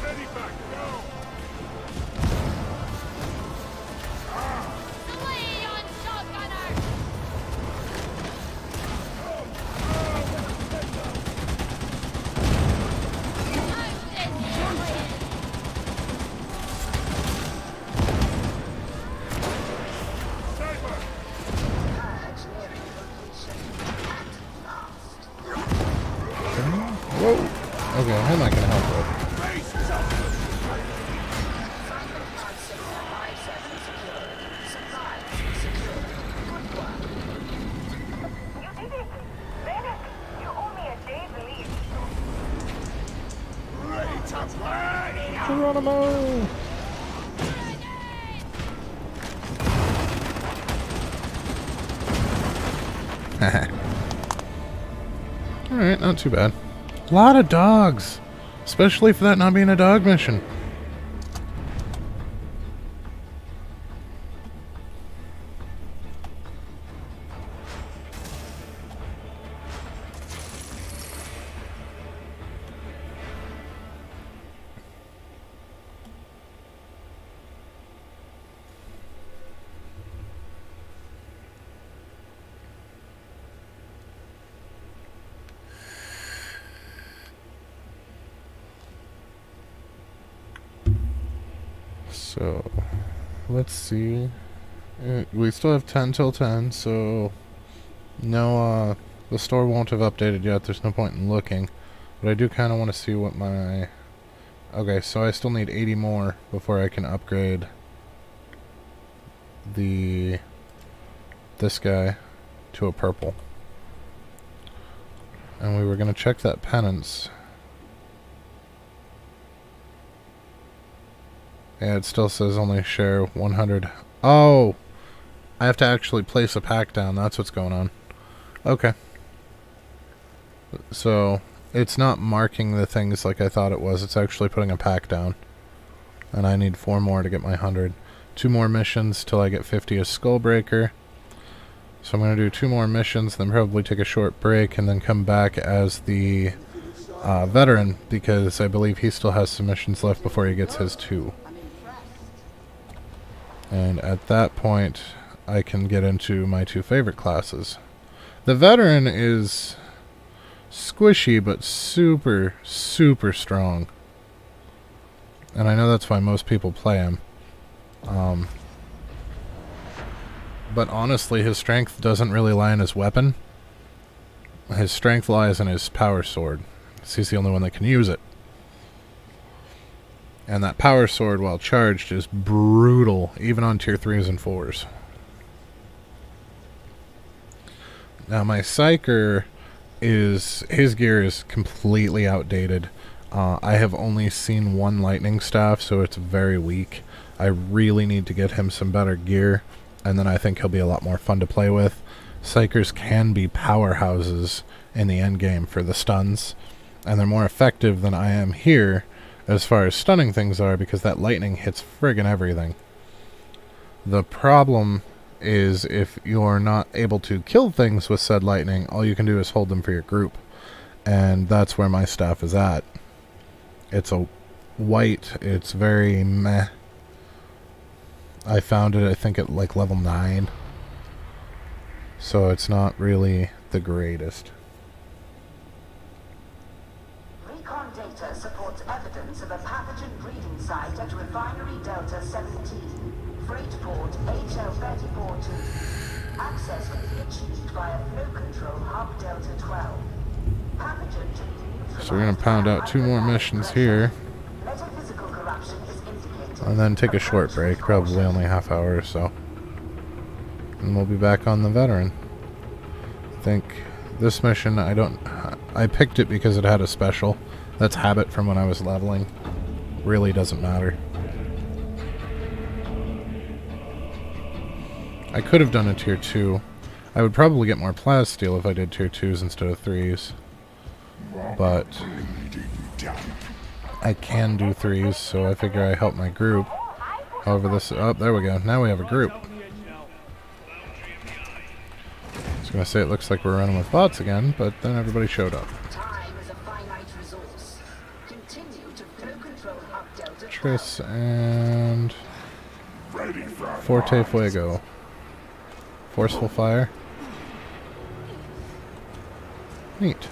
Ready back, go. Slay on shotgunner! Out in your way! Sniper. Purge nearing location. At last. Whoa! Okay, I'm not gonna help with. Final parts of their lives have been secured. Supplies secured. Good work. You did it! Venice, you're only a day's lead. Ready to play. Geronimo! Alright, not too bad. A lot of dogs! Especially for that not being a dog mission. So, let's see. We still have 10 till 10, so no, the store won't have updated yet. There's no point in looking. But I do kind of want to see what my... Okay, so I still need 80 more before I can upgrade this guy to a purple. And we were going to check that penance. Yeah, it still says only share 100. Oh! I have to actually place a pack down. That's what's going on. Okay. So, it's not marking the things like I thought it was. It's actually putting a pack down. And I need 4 more to get my 100. 2 more missions till I get 50 as Skullbreaker. So I'm going to do 2 more missions, then probably take a short break, and then come back as the veteran, because I believe he still has some missions left before he gets his 2. And at that point, I can get into my 2 favorite classes. The veteran is squishy, but super, super strong. And I know that's why most people play him. But honestly, his strength doesn't really lie in his weapon. His strength lies in his power sword. He's the only one that can use it. And that power sword, while charged, is brutal, even on tier 3s and 4s. Now, my Psyker his gear is completely outdated. I have only seen 1 lightning staff, so it's very weak. I really need to get him some better gear. and then I think he'll be a lot more fun to play with. Psykers can be powerhouses in the endgame for the stuns, and they're more effective than I am here as far as stunning things are, because that lightning hits friggin' everything. The problem is if you're not able to kill things with said lightning, all you can do is hold them for your group, and that's where my staff is at. It's a white, it's very meh. I found it, I think, at like level 9. So it's not really the greatest. Recon data supports evidence of a pathogen breeding site at Refinery Delta 17, Freight Port HL342. Access can be achieved via flow control hub Delta 12. Pathogen to be neutralized. So we're going to pound out 2 more missions here. Metaphysical corruption is indicated. And then take a short break, probably only a half hour or so. And we'll be back on the veteran. I think this mission, I picked it because it had a special. That's habit from when I was leveling. Really doesn't matter. I could have done a tier 2. I would probably get more plasteel if I did tier 2s instead of 3s. But I can do 3s, so I figure I help my group. However, this... Oh, there we go. Now we have a group. I was going to say it looks like we're running with bots again, but then everybody showed up. Time is a finite resource. Continue to flow control hub Delta 12. Triss and... Forte Fuego. Forceful Fire. Neat.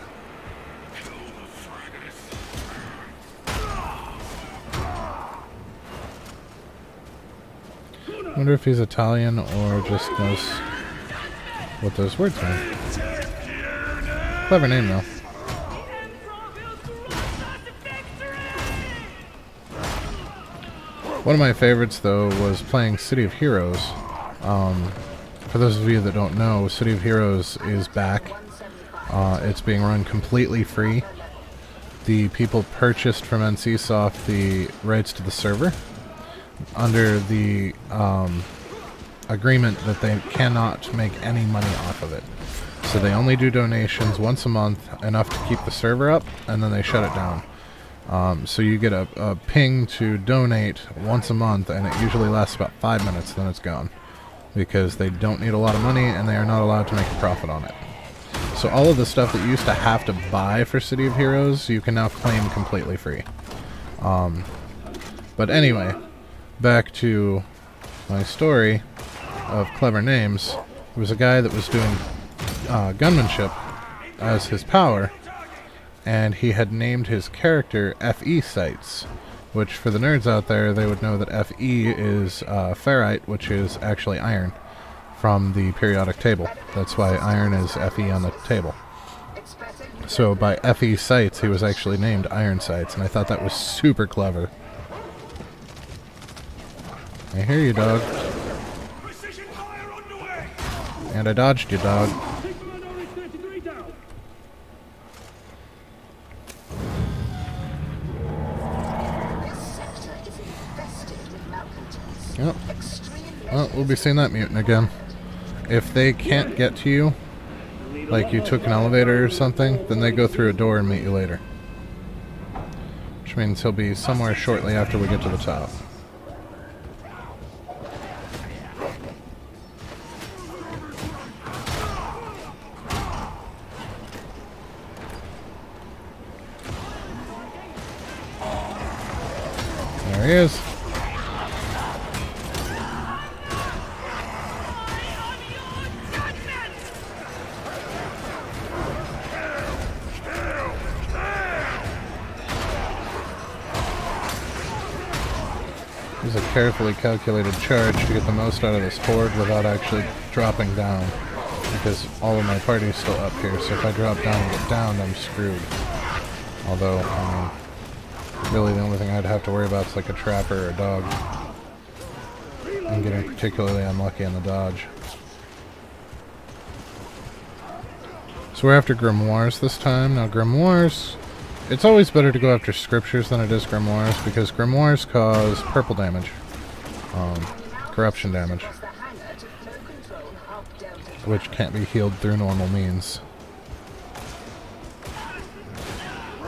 Wonder if he's Italian or just knows what those words mean. Clever name, though. One of my favorites, though, was playing City of Heroes. For those of you that don't know, City of Heroes is back. It's being run completely free. The people purchased from NCSoft the rights to the server under the agreement that they cannot make any money off of it. So they only do donations once a month, enough to keep the server up, and then they shut it down. So you get a ping to donate once a month, and it usually lasts about 5 minutes, then it's gone. Because they don't need a lot of money, and they are not allowed to make a profit on it. So all of the stuff that you used to have to buy for City of Heroes, you can now claim completely free. But anyway, back to my story of clever names. There was a guy that was doing gunmanship as his power, and he had named his character FE Sights, which for the nerds out there, they would know that FE is ferrite, which is actually iron from the periodic table. That's why iron is FE on the table. So by FE Sights, he was actually named Iron Sights, and I thought that was super clever. I hear you, dog. And I dodged you, dog. Yep. Well, we'll be seeing that mutant again. If they can't get to you, like you took an elevator or something, then they go through a door and meet you later. Which means he'll be somewhere shortly after we get to the top. There he is. Use a carefully calculated charge to get the most out of this horde without actually dropping down, because all of my party's still up here, so if I drop down and get downed, I'm screwed. Although, I mean, really the only thing I'd have to worry about is like a trapper or a dog. I'm getting particularly unlucky on the dodge. So we're after grimoires this time. Now grimoires, it's always better to go after scriptures than it is grimoires, because grimoires cause purple damage. Corruption damage. which can't be healed through normal means.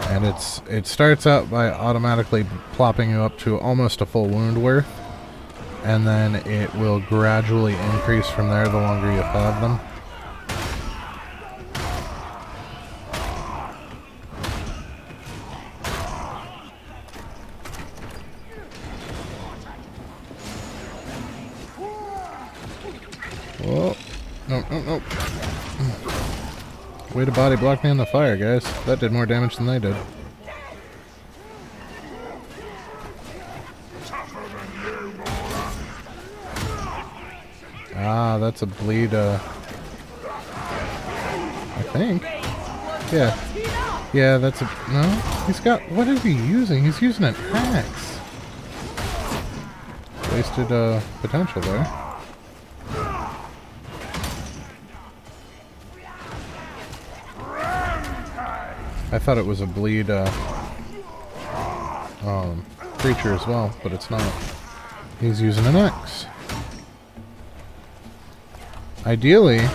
And it starts out by automatically plopping you up to almost a full wound worth, and then it will gradually increase from there the longer you have them. Whoa. No, no, no. Way to body block me on the fire, guys. That did more damage than they did. Ah, that's a bleed, I think. Yeah. Yeah, that's a... No? He's got... What is he using? He's using an axe. Wasted, potential there. I thought it was a bleed, creature as well, but it's not. He's using an axe. Ideally,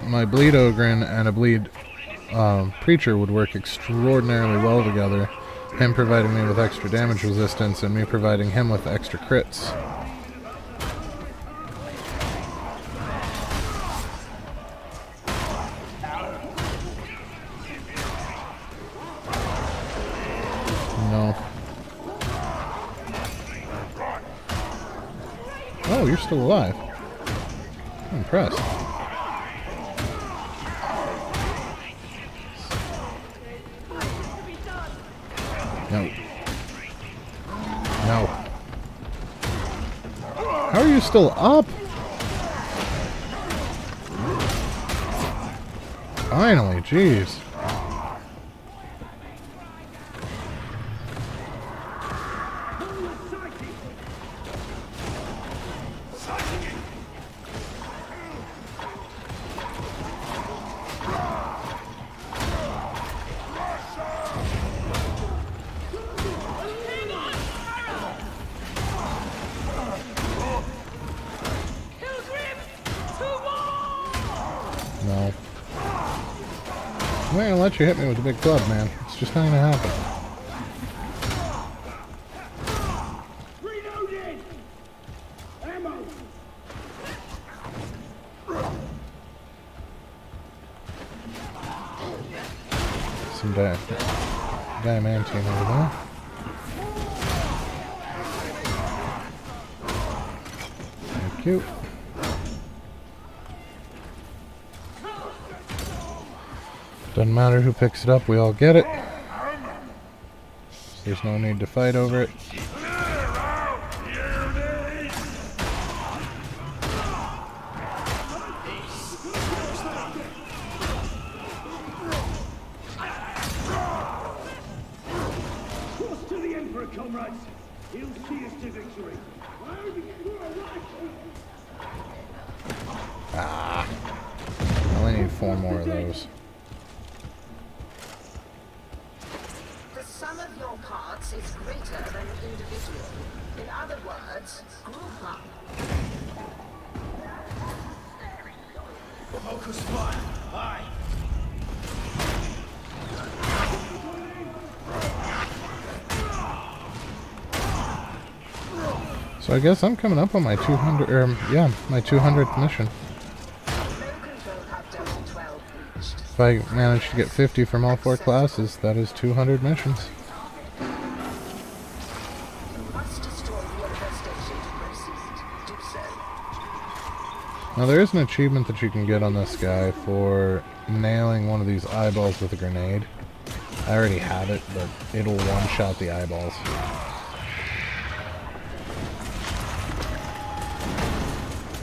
my bleed Ogryn and a bleed preacher would work extraordinarily well together. Him providing me with extra damage resistance and me providing him with extra crits. No. Oh, you're still alive. I'm impressed. No. No. How are you still up? Finally, jeez. No. I'm not gonna let you hit me with the big club, man. It's just not gonna happen. Reloading! Ammo! Some diamantine over there. Thank you. Doesn't matter who picks it up, we all get it. There's no need to fight over it. Cross to the Emperor, comrades! He'll see us to victory! I only need 4 more of those. The sum of your parts is greater than individual. In other words, group up. Focus fire! Aye! So I guess I'm coming up on my 200, my 200th mission. If I manage to get 50 from all 4 classes, that is 200 missions. Now there is an achievement that you can get on this guy for nailing one of these eyeballs with a grenade. I already have it, but it'll one-shot the eyeballs.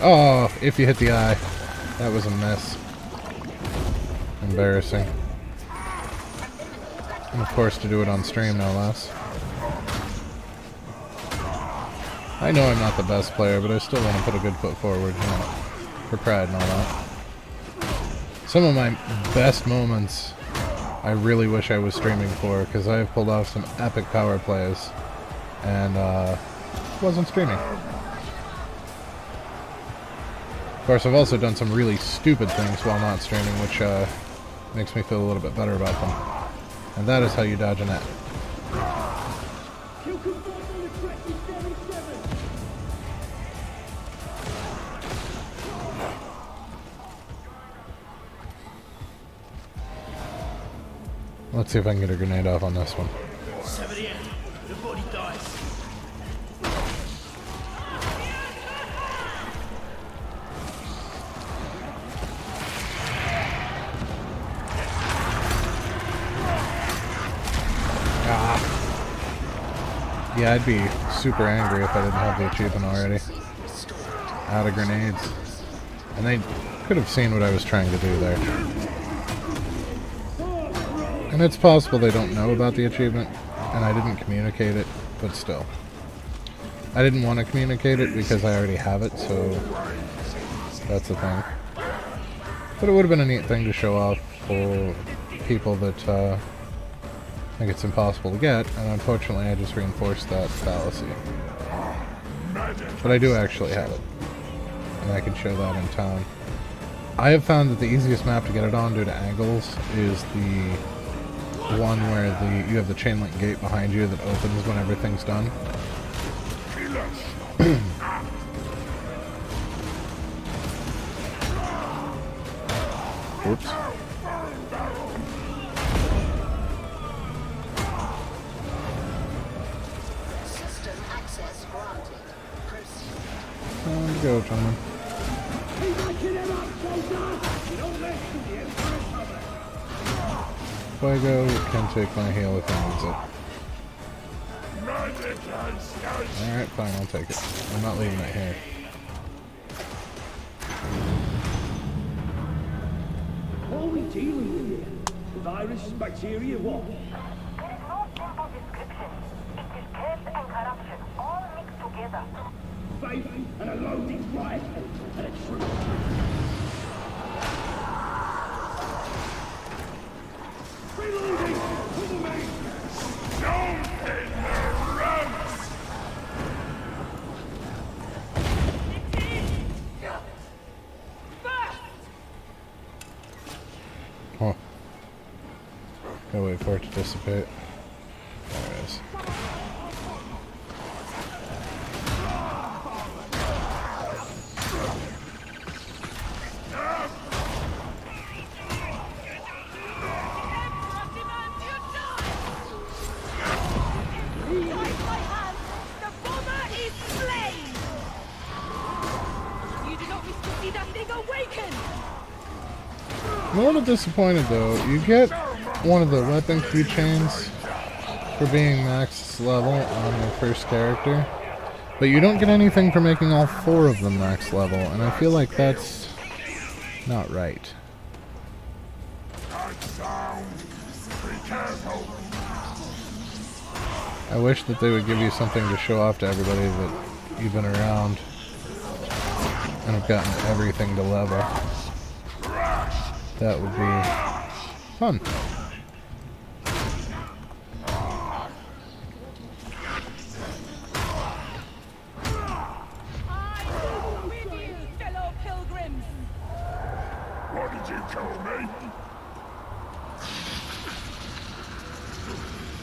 Oh, if you hit the eye. That was a miss. Embarrassing. And of course to do it on stream, no less. I know I'm not the best player, but I still want to put a good foot forward, you know, for pride and all that. Some of my best moments I really wish I was streaming for, because I have pulled off some epic power plays, and wasn't streaming. course, I've also done some really stupid things while not streaming, which makes me feel a little bit better about them. And that is how you dodge a net. Kill confirmed on attractive 77. Let's see if I can get a grenade off on this one. 78. The body dies. Yeah, I'd be super angry if I didn't have the achievement already. Out of grenades. And they could have seen what I was trying to do there. And it's possible they don't know about the achievement, and I didn't communicate it, but still. I didn't want to communicate it because I already have it, so that's the thing. But it would have been a neat thing to show off for people that think it's impossible to get, and unfortunately I just reinforced that fallacy. But I do actually have it, and I can show that in town. I have found that the easiest map to get it on due to angles is the one where you have the chain link gate behind you that opens when everything's done. Oops. System access granted. Proceed. Time to go, gentlemen. Fuego can take my heal if he needs it. Alright, fine, I'll take it. I'm not leaving it here. What are we dealing with here? Virus, bacteria, what? There is no simple description. It is death and corruption, all mixed together. Faith and a loaded rifle and a truth. Reloading! Cover me! Don't in their ranks! Oh. Gotta wait for it to dissipate. There it is. I'm a little disappointed though. You get one of the weapon keychains for being max level on your first character, but you don't get anything for making all 4 of them max level, and I feel like that's not right. I wish that they would give you something to show off to everybody that you've been around and have gotten everything to level. That would be fun. I'm with you, fellow pilgrims. What did you call me?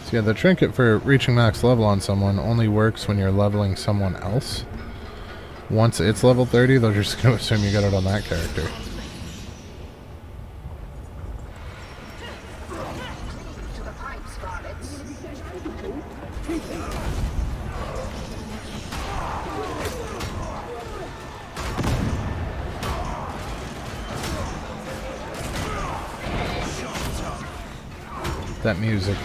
So yeah, the trinket for reaching max level on someone only works when you're leveling someone else. Once it's level 30, they're just going to assume you got it on that character. To the pipes, varlets. That music.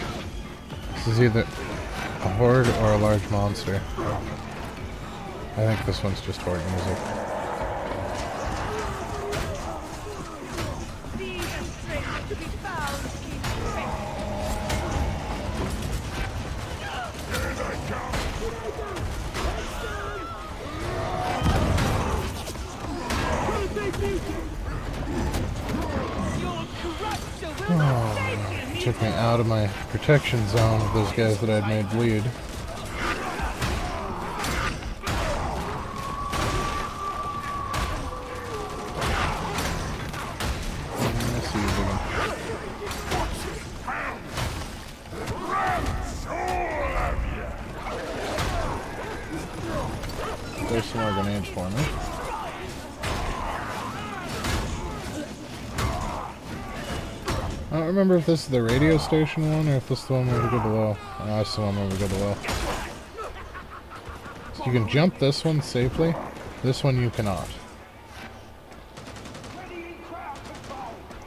This is either a horde or a large monster. I think this one's just horde music. These are strength to be found, King Fate. Your corruption will not save you. Took me out of my protection zone of those guys that I'd made bleed. place some more grenades for me. I don't remember if this is the radio station one or if this is the one where we go below. Oh, that's the one where we go below. So you can jump this one safely. This one you cannot.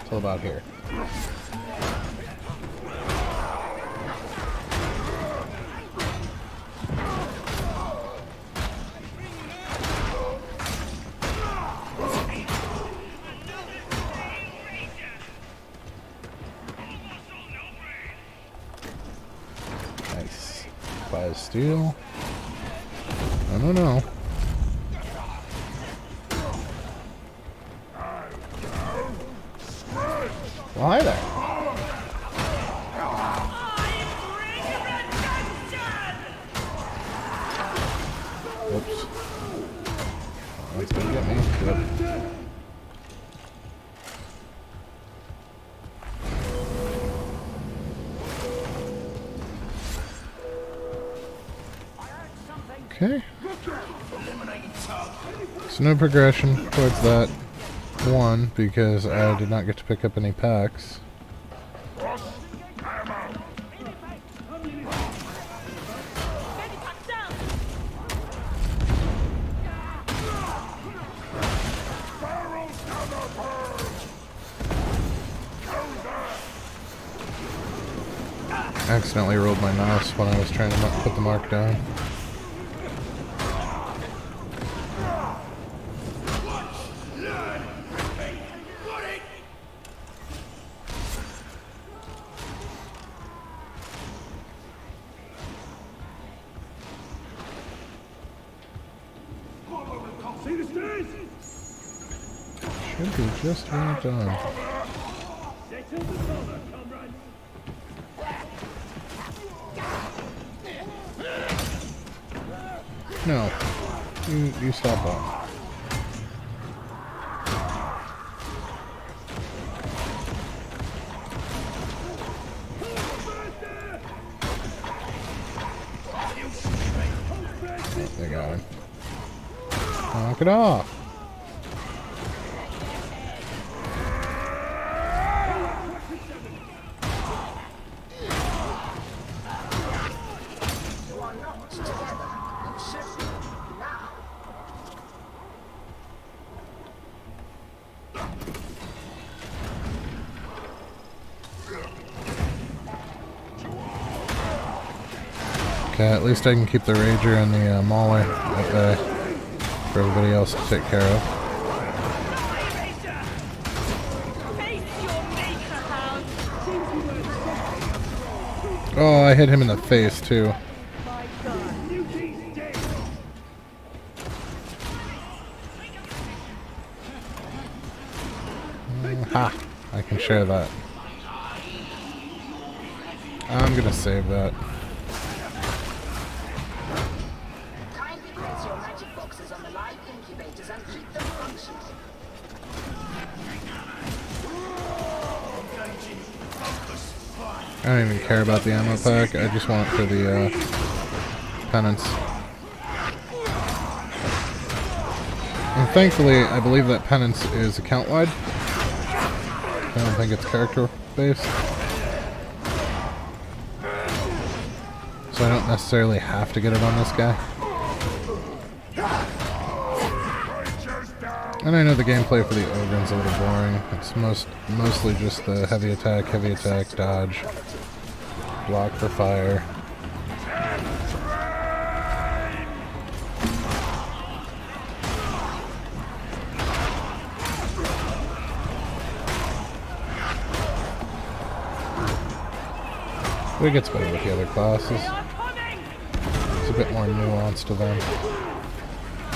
Till about here. Nice. Buy steel. No. Well, hi there. Oops. That's gonna get me. Yep. Okay. So no progression towards that one because I did not get to pick up any packs. I accidentally rolled my mouse when I was trying to put the mark down. Should be just about done. No. You stop that. They got him. Knock it off. Okay, at least I can keep the Rager and the Mauler at bay for everybody else to take care of. Oh, I hit him in the face too. Ha! I can share that. I'm gonna save that. I don't even care about the ammo pack, I just want it for the penance. And thankfully, I believe that penance is account-wide. I don't think it's character-based. So I don't necessarily have to get it on this guy. And I know the gameplay for the Ogryn's a little boring. It's mostly just the heavy attack, dodge, block for fire. But it gets better with the other classes. It's a bit more nuanced to them.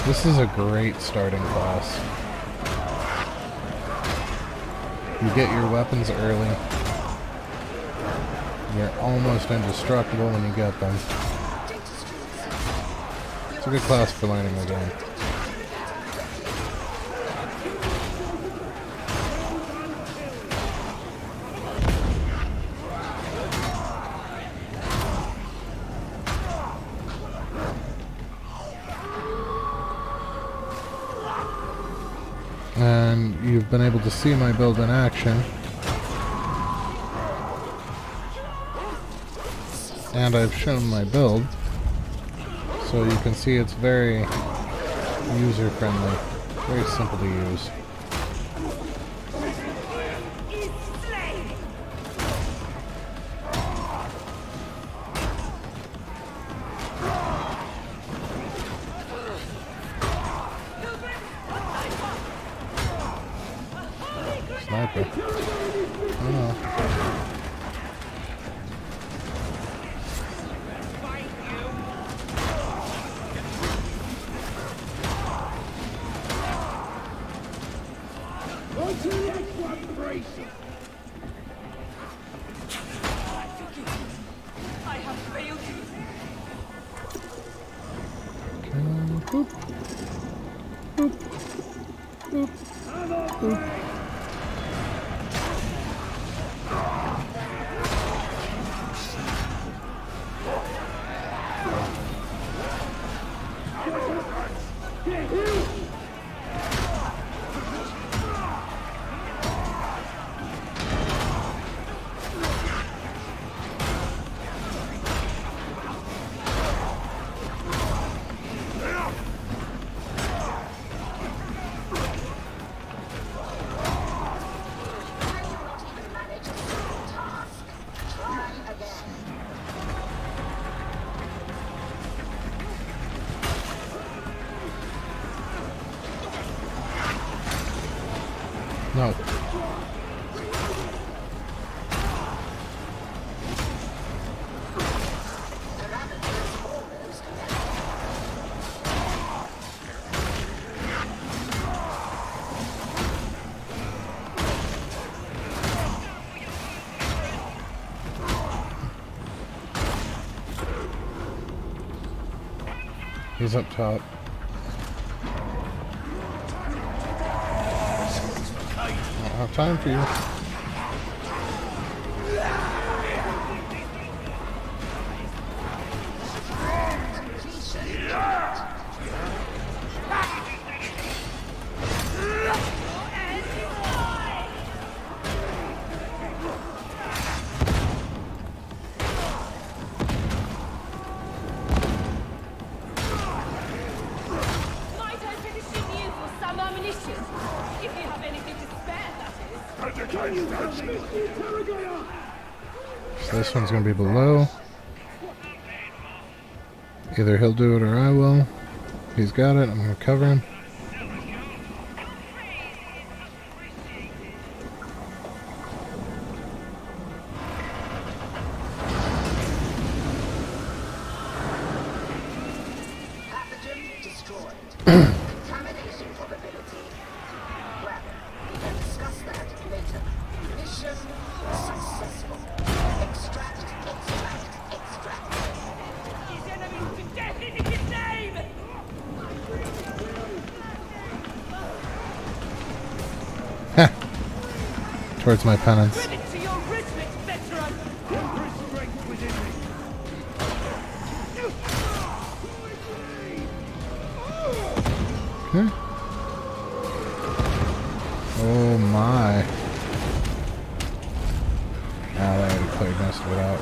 This is a great starting class. You get your weapons early. You're almost indestructible when you get them. It's a good class for learning the game. And you've been able to see my build in action. And I've shown my build. So you can see it's very user-friendly. Very simple to use. Sniper. Oh. I have failed you. Boop. Boop. Boop. Boop. No. He's up top. I don't have time for you. Might I petition you for some ammunition? If you have anything to spare, that is. So this one's gonna be below. Either he'll do it or I will. He's got it. I'm gonna cover him. Pathogen destroyed. Contamination probability. Well, we can discuss that later. Mission successful. Extract, extract, extract. These enemies to death in his name! Towards my penance. Credit to your regiment, veteran! There is strength within me. Okay. Oh my. Ah, they already played most of it out.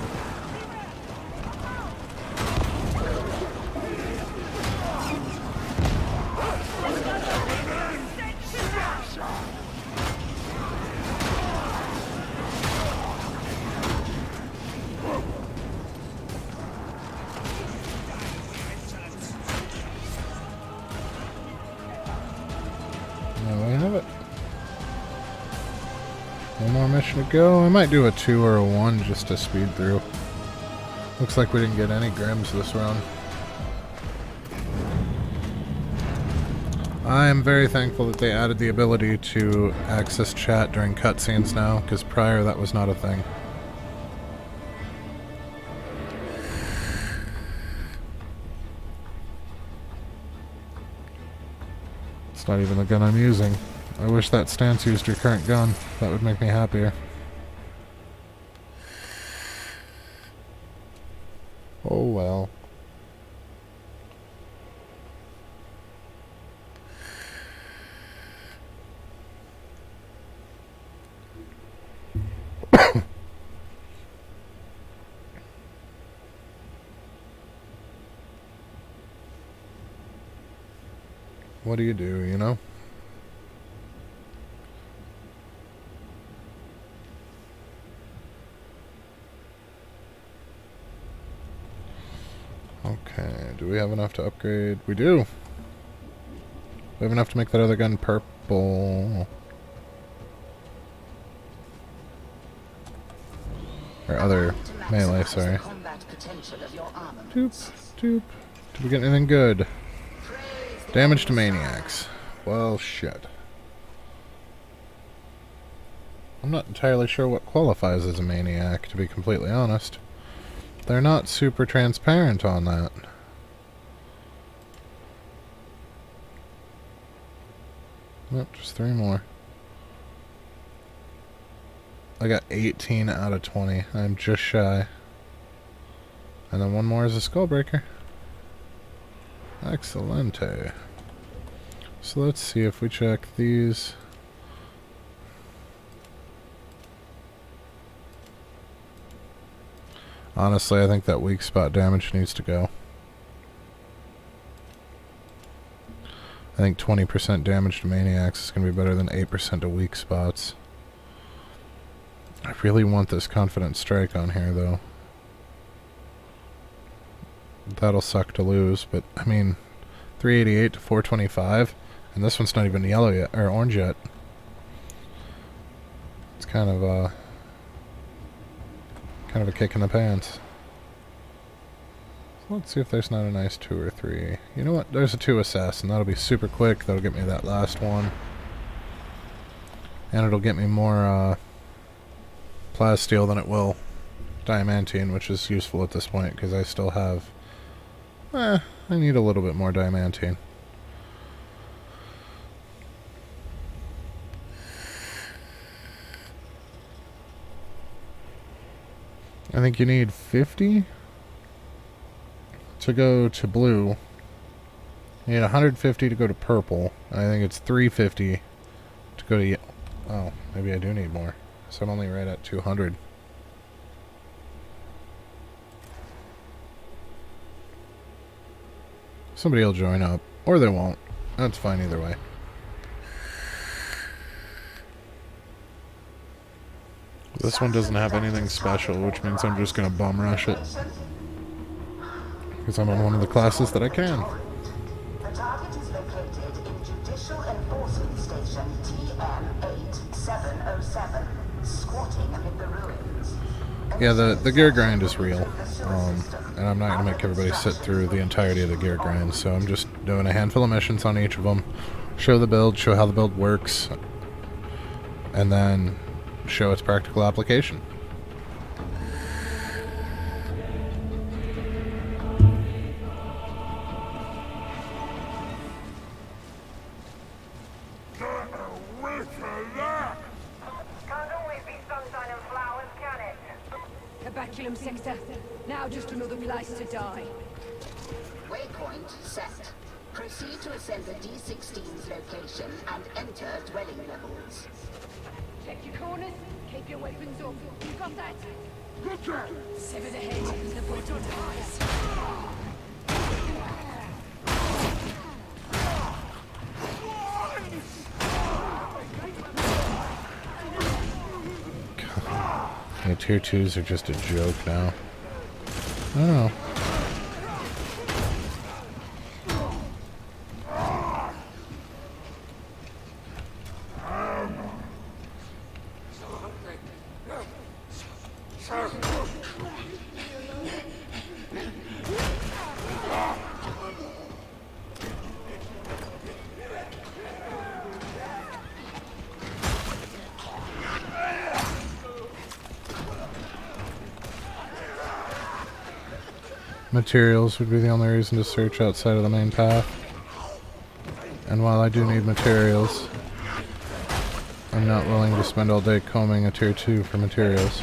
There we have it. One more mission to go. I might do a 2 or a 1 just to speed through. Looks like we didn't get any Grims this round. I am very thankful that they added the ability to access chat during cutscenes now, because prior that was not a thing. It's not even the gun I'm using. I wish that stance used your current gun. That would make me happier. Oh well. what do, you know? Okay, do we have enough to upgrade? We do! We have enough to make that other gun purple. Or other melee, sorry. Doop, doop. Did we get anything good? Damage to maniacs. Well, shit. I'm not entirely sure what qualifies as a maniac, to be completely honest. They're not super transparent on that. Nope, just 3 more. I got 18 out of 20. I'm just shy. And then 1 more is a Skullbreaker. Excelente. So let's see if we check these. Honestly, I think that weak spot damage needs to go. I think 20% damage to maniacs is going to be better than 8% to weak spots. I really want this confident strike on here, though. That'll suck to lose, but, I mean, 388 to 425, and this one's not even yellow yet, or orange yet. It's kind of a kick in the pants. So let's see if there's not a nice 2 or 3. You know what? There's a 2 assassin. That'll be super quick. That'll get me that last one. And it'll get me more plasteel than it will diamantine, which is useful at this point because I still have... I need a little bit more diamantine. I think you need 50 to go to blue. You need 150 to go to purple. I think it's 350 to go to oh, maybe I do need more. So I'm only right at 200. Somebody will join up. Or they won't. That's fine either way. This one doesn't have anything special, which means I'm just going to bum rush it. Because I'm on one of the classes that I can. The target is located in Judicial Enforcement Station TM8707, squatting amid the ruins. Yeah, the gear grind is real. And I'm not going to make everybody sit through the entirety of the gear grind, so I'm just doing a handful of missions on each of them. Show the build, show how the build works, and then show its practical application. Baculum sector. Now just another place to die. Waypoint set. Proceed to ascend the D16's location and enter dwelling levels. Check your corners. Keep your weapons up. You got that? Sever the head and the bottom dies. Yeah, tier 2s are just a joke now. I don't know. Materials would be the only reason to search outside of the main path. And while I do need materials, I'm not willing to spend all day combing a tier 2 for materials.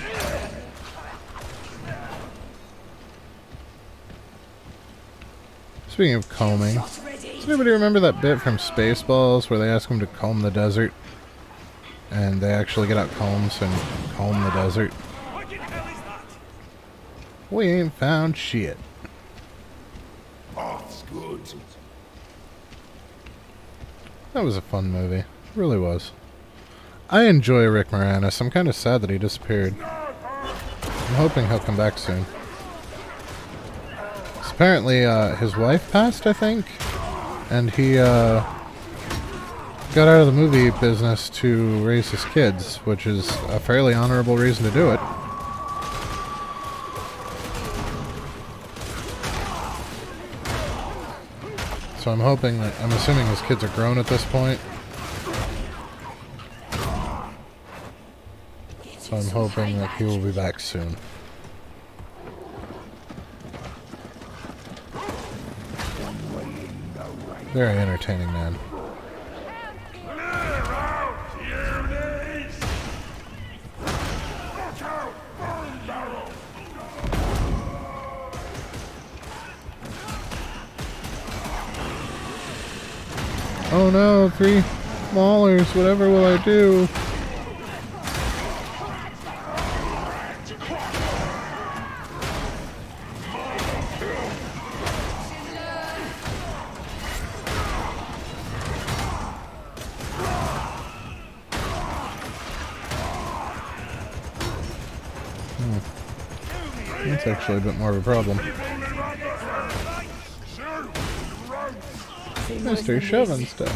Speaking of combing, does anybody remember that bit from Spaceballs where they ask them to comb the desert? And they actually get out combs and comb the desert? We ain't found shit. That's good. That was a fun movie. It really was. I enjoy Rick Moranis. I'm kind of sad that he disappeared. I'm hoping he'll come back soon. So apparently, his wife passed, I think? And he, got out of the movie business to raise his kids, which is a fairly honorable reason to do it. So I'm hoping that, I'm assuming his kids are grown at this point. So I'm hoping that he will be back soon. Very entertaining man. Oh no, 3 maulers, whatever will I do? That's actually a bit more of a problem. Mr. Shoving stuff.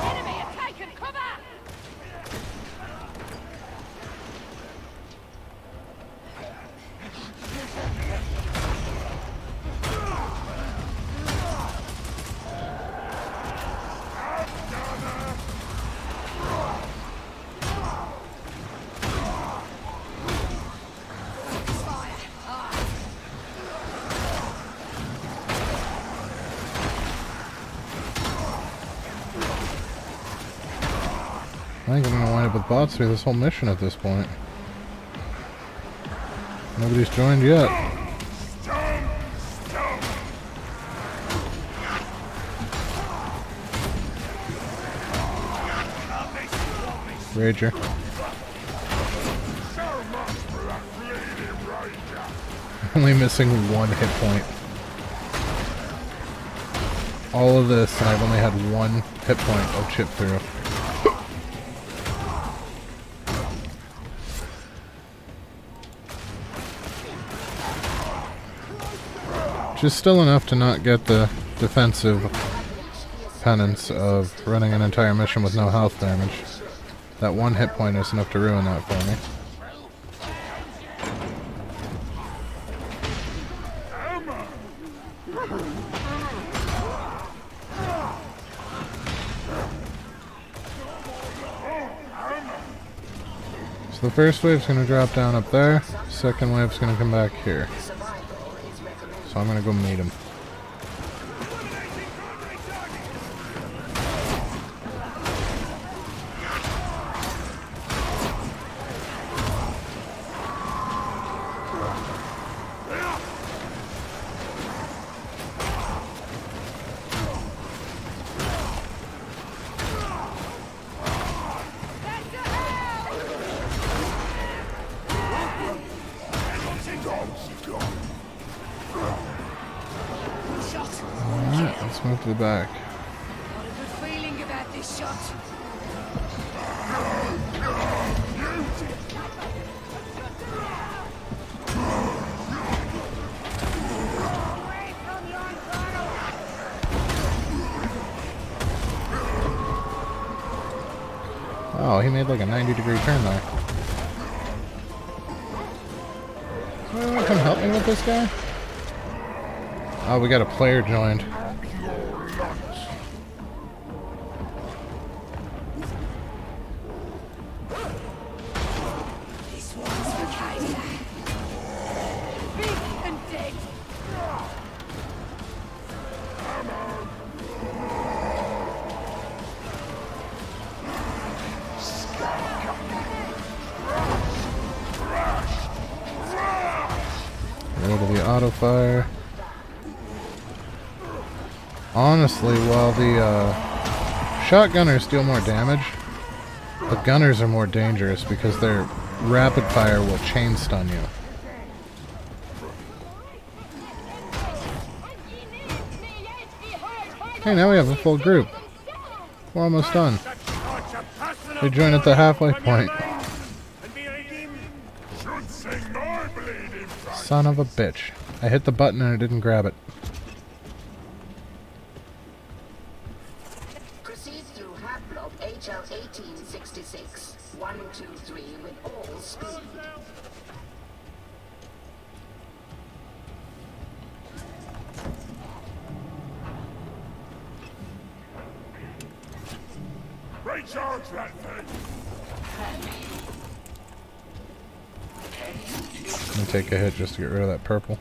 Enemy have taken cover! I think I'm gonna wind up with bots through this whole mission at this point. Nobody's joined yet. Rager. Only missing 1 hit point. All of this, and I've only had 1 hit point of chip through. Just still enough to not get the defensive penance of running an entire mission with no health damage. That 1 hit point is enough to ruin that for me. So the first wave's going to drop down up there, second wave's going to come back here. So I'm going to go meet him. Alright, let's move to the back. Got a good feeling about this shot. Away from your girl! Oh, he made like a 90-degree turn there. Anyone come help me with this guy? Oh, we got a player joined. This one's for Kaida. Big and dead. Go to the auto fire. Honestly, while the shotgunners deal more damage, the gunners are more dangerous because their rapid fire will chain stun you. Hey, now we have a full group. We're almost done. We join at the halfway point. Should sing more bleeding blood. Son of a bitch. I hit the button and it didn't grab it. Proceed through Haplog HL 1866, 123 with all speed. Recharge that thing. Let me take a hit just to get rid of that purple.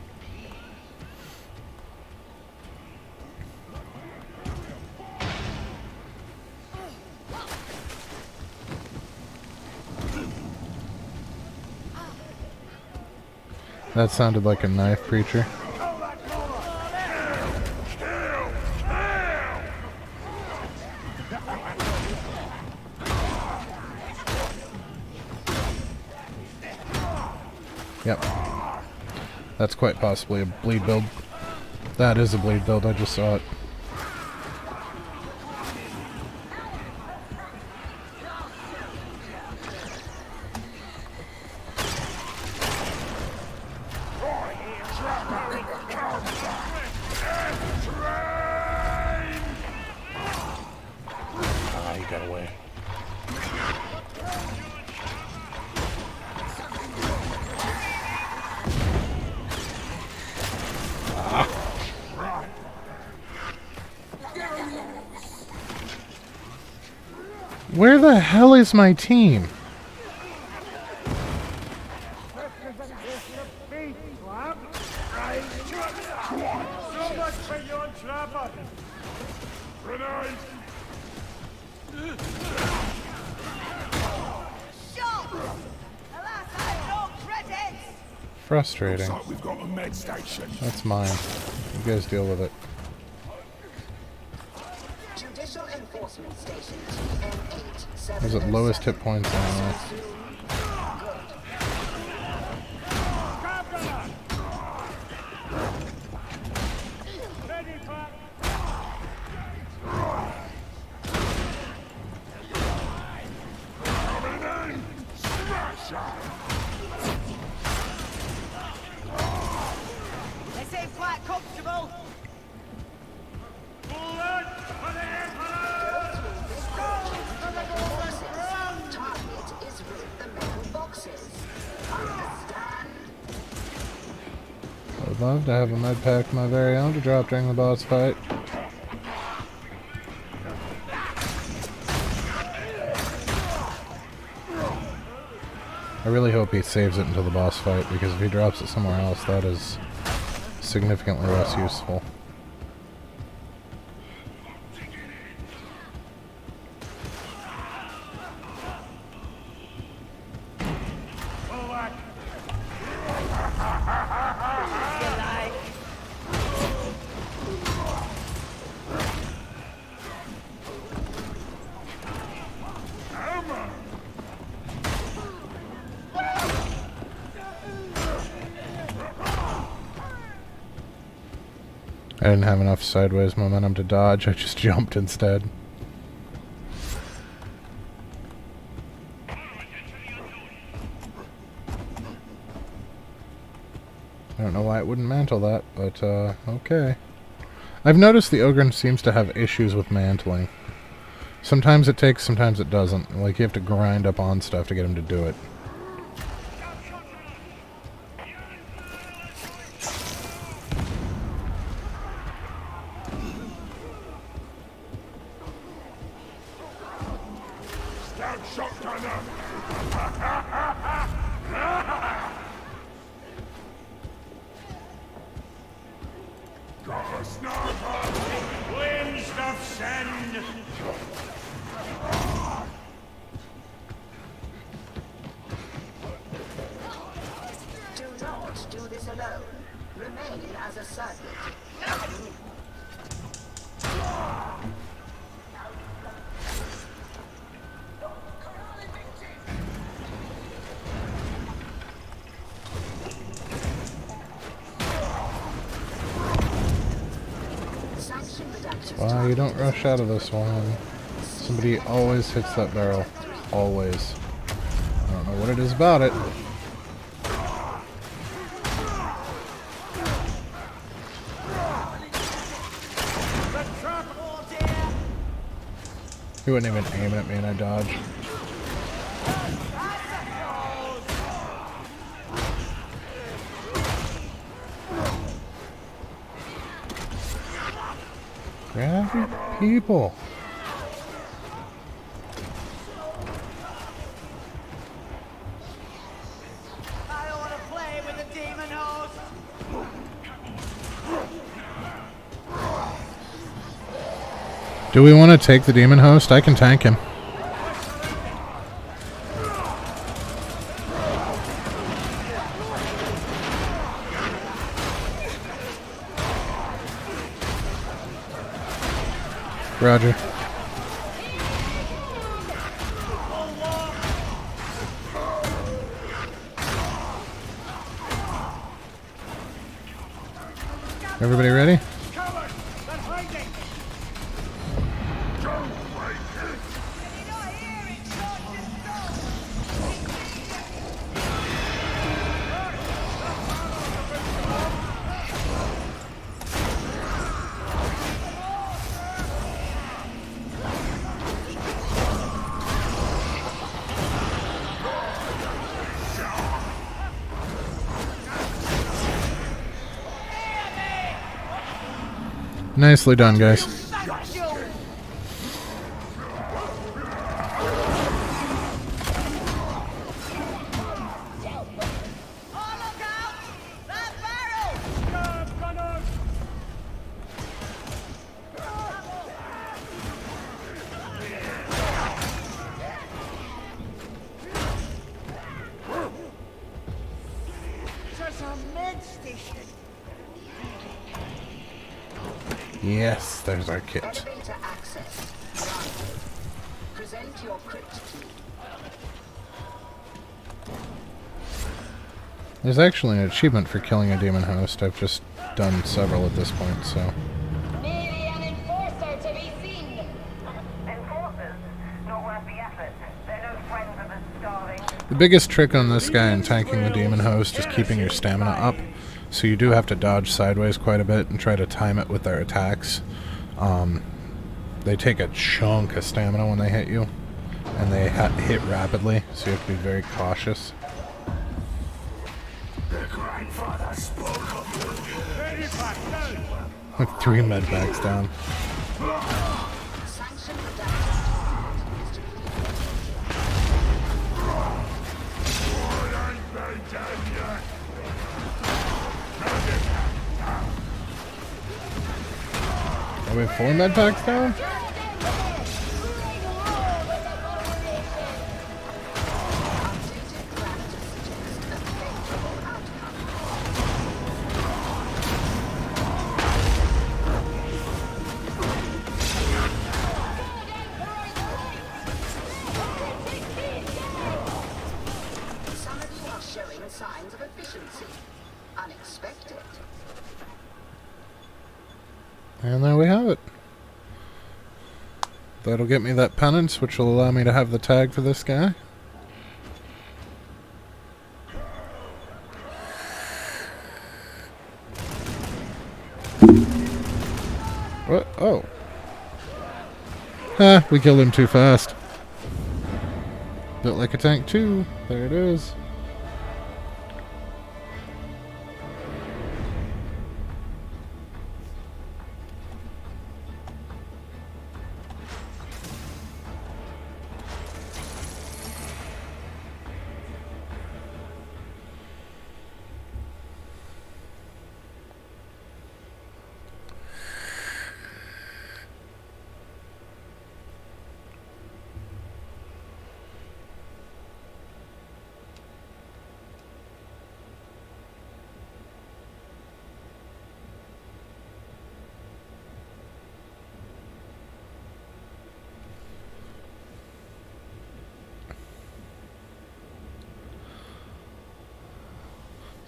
That sounded like a knife preacher. Yep. That's quite possibly a bleed build. That is a bleed build, I just saw it. Ah, he got away. Where the hell is my team? So much for your trouble. Grenade. Shot! Alas, I have no credits! Frustrating. Looks like we've got a med station. That's mine. You guys deal with it. Judicial Enforcement Station TM8. Who's at lowest hit points anyway? Ready, Pat? Coming in. Smash out. They seem quite comfortable. Blood for the Emperor! Target is with the metal boxes. Understand? I would love to have a med pack of my very own to drop during the boss fight. I really hope he saves it until the boss fight, because if he drops it somewhere else, that is significantly less useful. Forward! I didn't have enough sideways momentum to dodge, I just jumped instead. I don't know why it wouldn't mantle that, but okay. I've noticed the Ogryn seems to have issues with mantling. Sometimes it takes, sometimes it doesn't. Like, you have to grind up on stuff to get him to do it. Scout shotgunner. Got a sniper. Winds of sand! Do not do this alone. Remain as a servant. Sanction reduction Why you don't rush out of this one. Somebody always hits that barrel. Always. I don't know what it is about it. He wouldn't even aim at me and I dodge. Grab your people. I don't want to play with the demon host. Do we want to take the demon host? I can tank him. Roger. Everybody ready? Nicely done, guys. Yes, there's our kit. Elevator access. Granted. Present your crypt key. There's actually an achievement for killing a demon host. I've just done several at this point, so. Merely an enforcer to be seen. Enforcers? Not worth the effort. They're no friends of the starving. The biggest trick on this guy in tanking the demon host is keeping your stamina up. So you do have to dodge sideways quite a bit and try to time it with their attacks. They take a chunk of stamina when they hit you, and they hit rapidly, so you have to be very cautious. Like 3 med packs down. Sanction adapted is to Are we 4 med packs down? Some of you are showing signs of efficiency. Unexpected. And there we have it. That'll get me that penance, which will allow me to have the tag for this guy. What? Oh. Ah, we killed him too fast. Built like a tank too. There it is.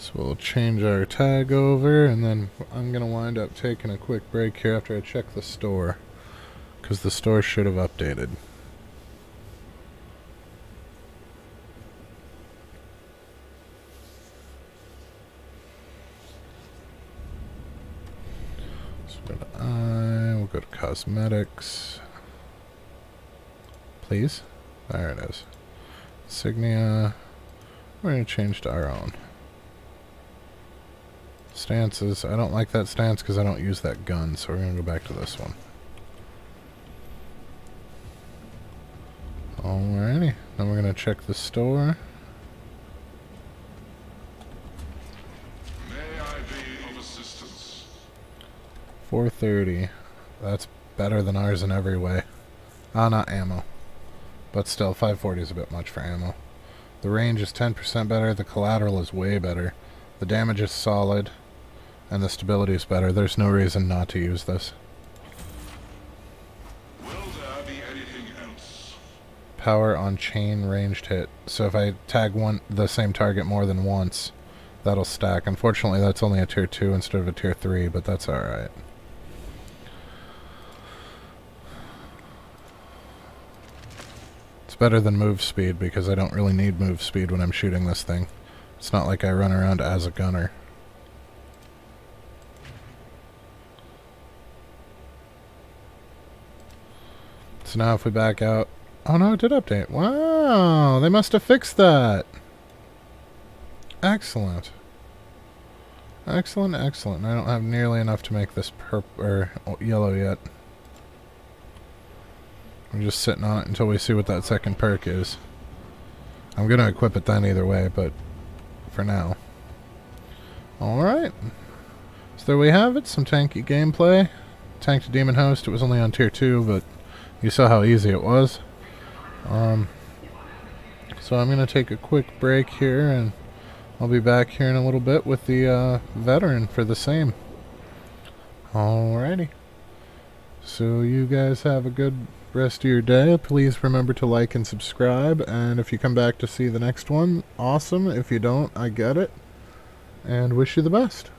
So we'll change our tag over, and then I'm going to wind up taking a quick break here after I check the store, because the store should have updated. So we'll go to we'll go to cosmetics. Please. There it is. Insignia. We're going to change to our own. Stances. I don't like that stance because I don't use that gun, so we're going to go back to this one. Alrighty. Then we're going to check the store. May I be of assistance? 430. That's better than ours in every way. Ah, not ammo. But still, 540 is a bit much for ammo. The range is 10% better, the collateral is way better, the damage is solid, and the stability is better. There's no reason not to use this. Will there be anything else? Power on chain ranged hit. So if I tag the same target more than once, that'll stack. Unfortunately, that's only a tier 2 instead of a tier 3, but that's alright. Better than move speed because I don't really need move speed when I'm shooting this thing. It's not like I run around as a gunner. So now if we back out... Oh no, it did update. Wow, they must have fixed that. Excellent. Excellent, excellent. I don't have nearly enough to make this yellow yet. I'm just sitting on it until we see what that second perk is. I'm going to equip it then either way, but for now. Alright. So there we have it, some tanky gameplay. Tanked a Demon Host. It was only on tier 2, but you saw how easy it was. So I'm going to take a quick break here, and I'll be back here in a little bit with the veteran for the same. Alrighty. So you guys have a good rest of your day. Please remember to like and subscribe, and if you come back to see the next one, awesome. If you don't, I get it, and wish you the best.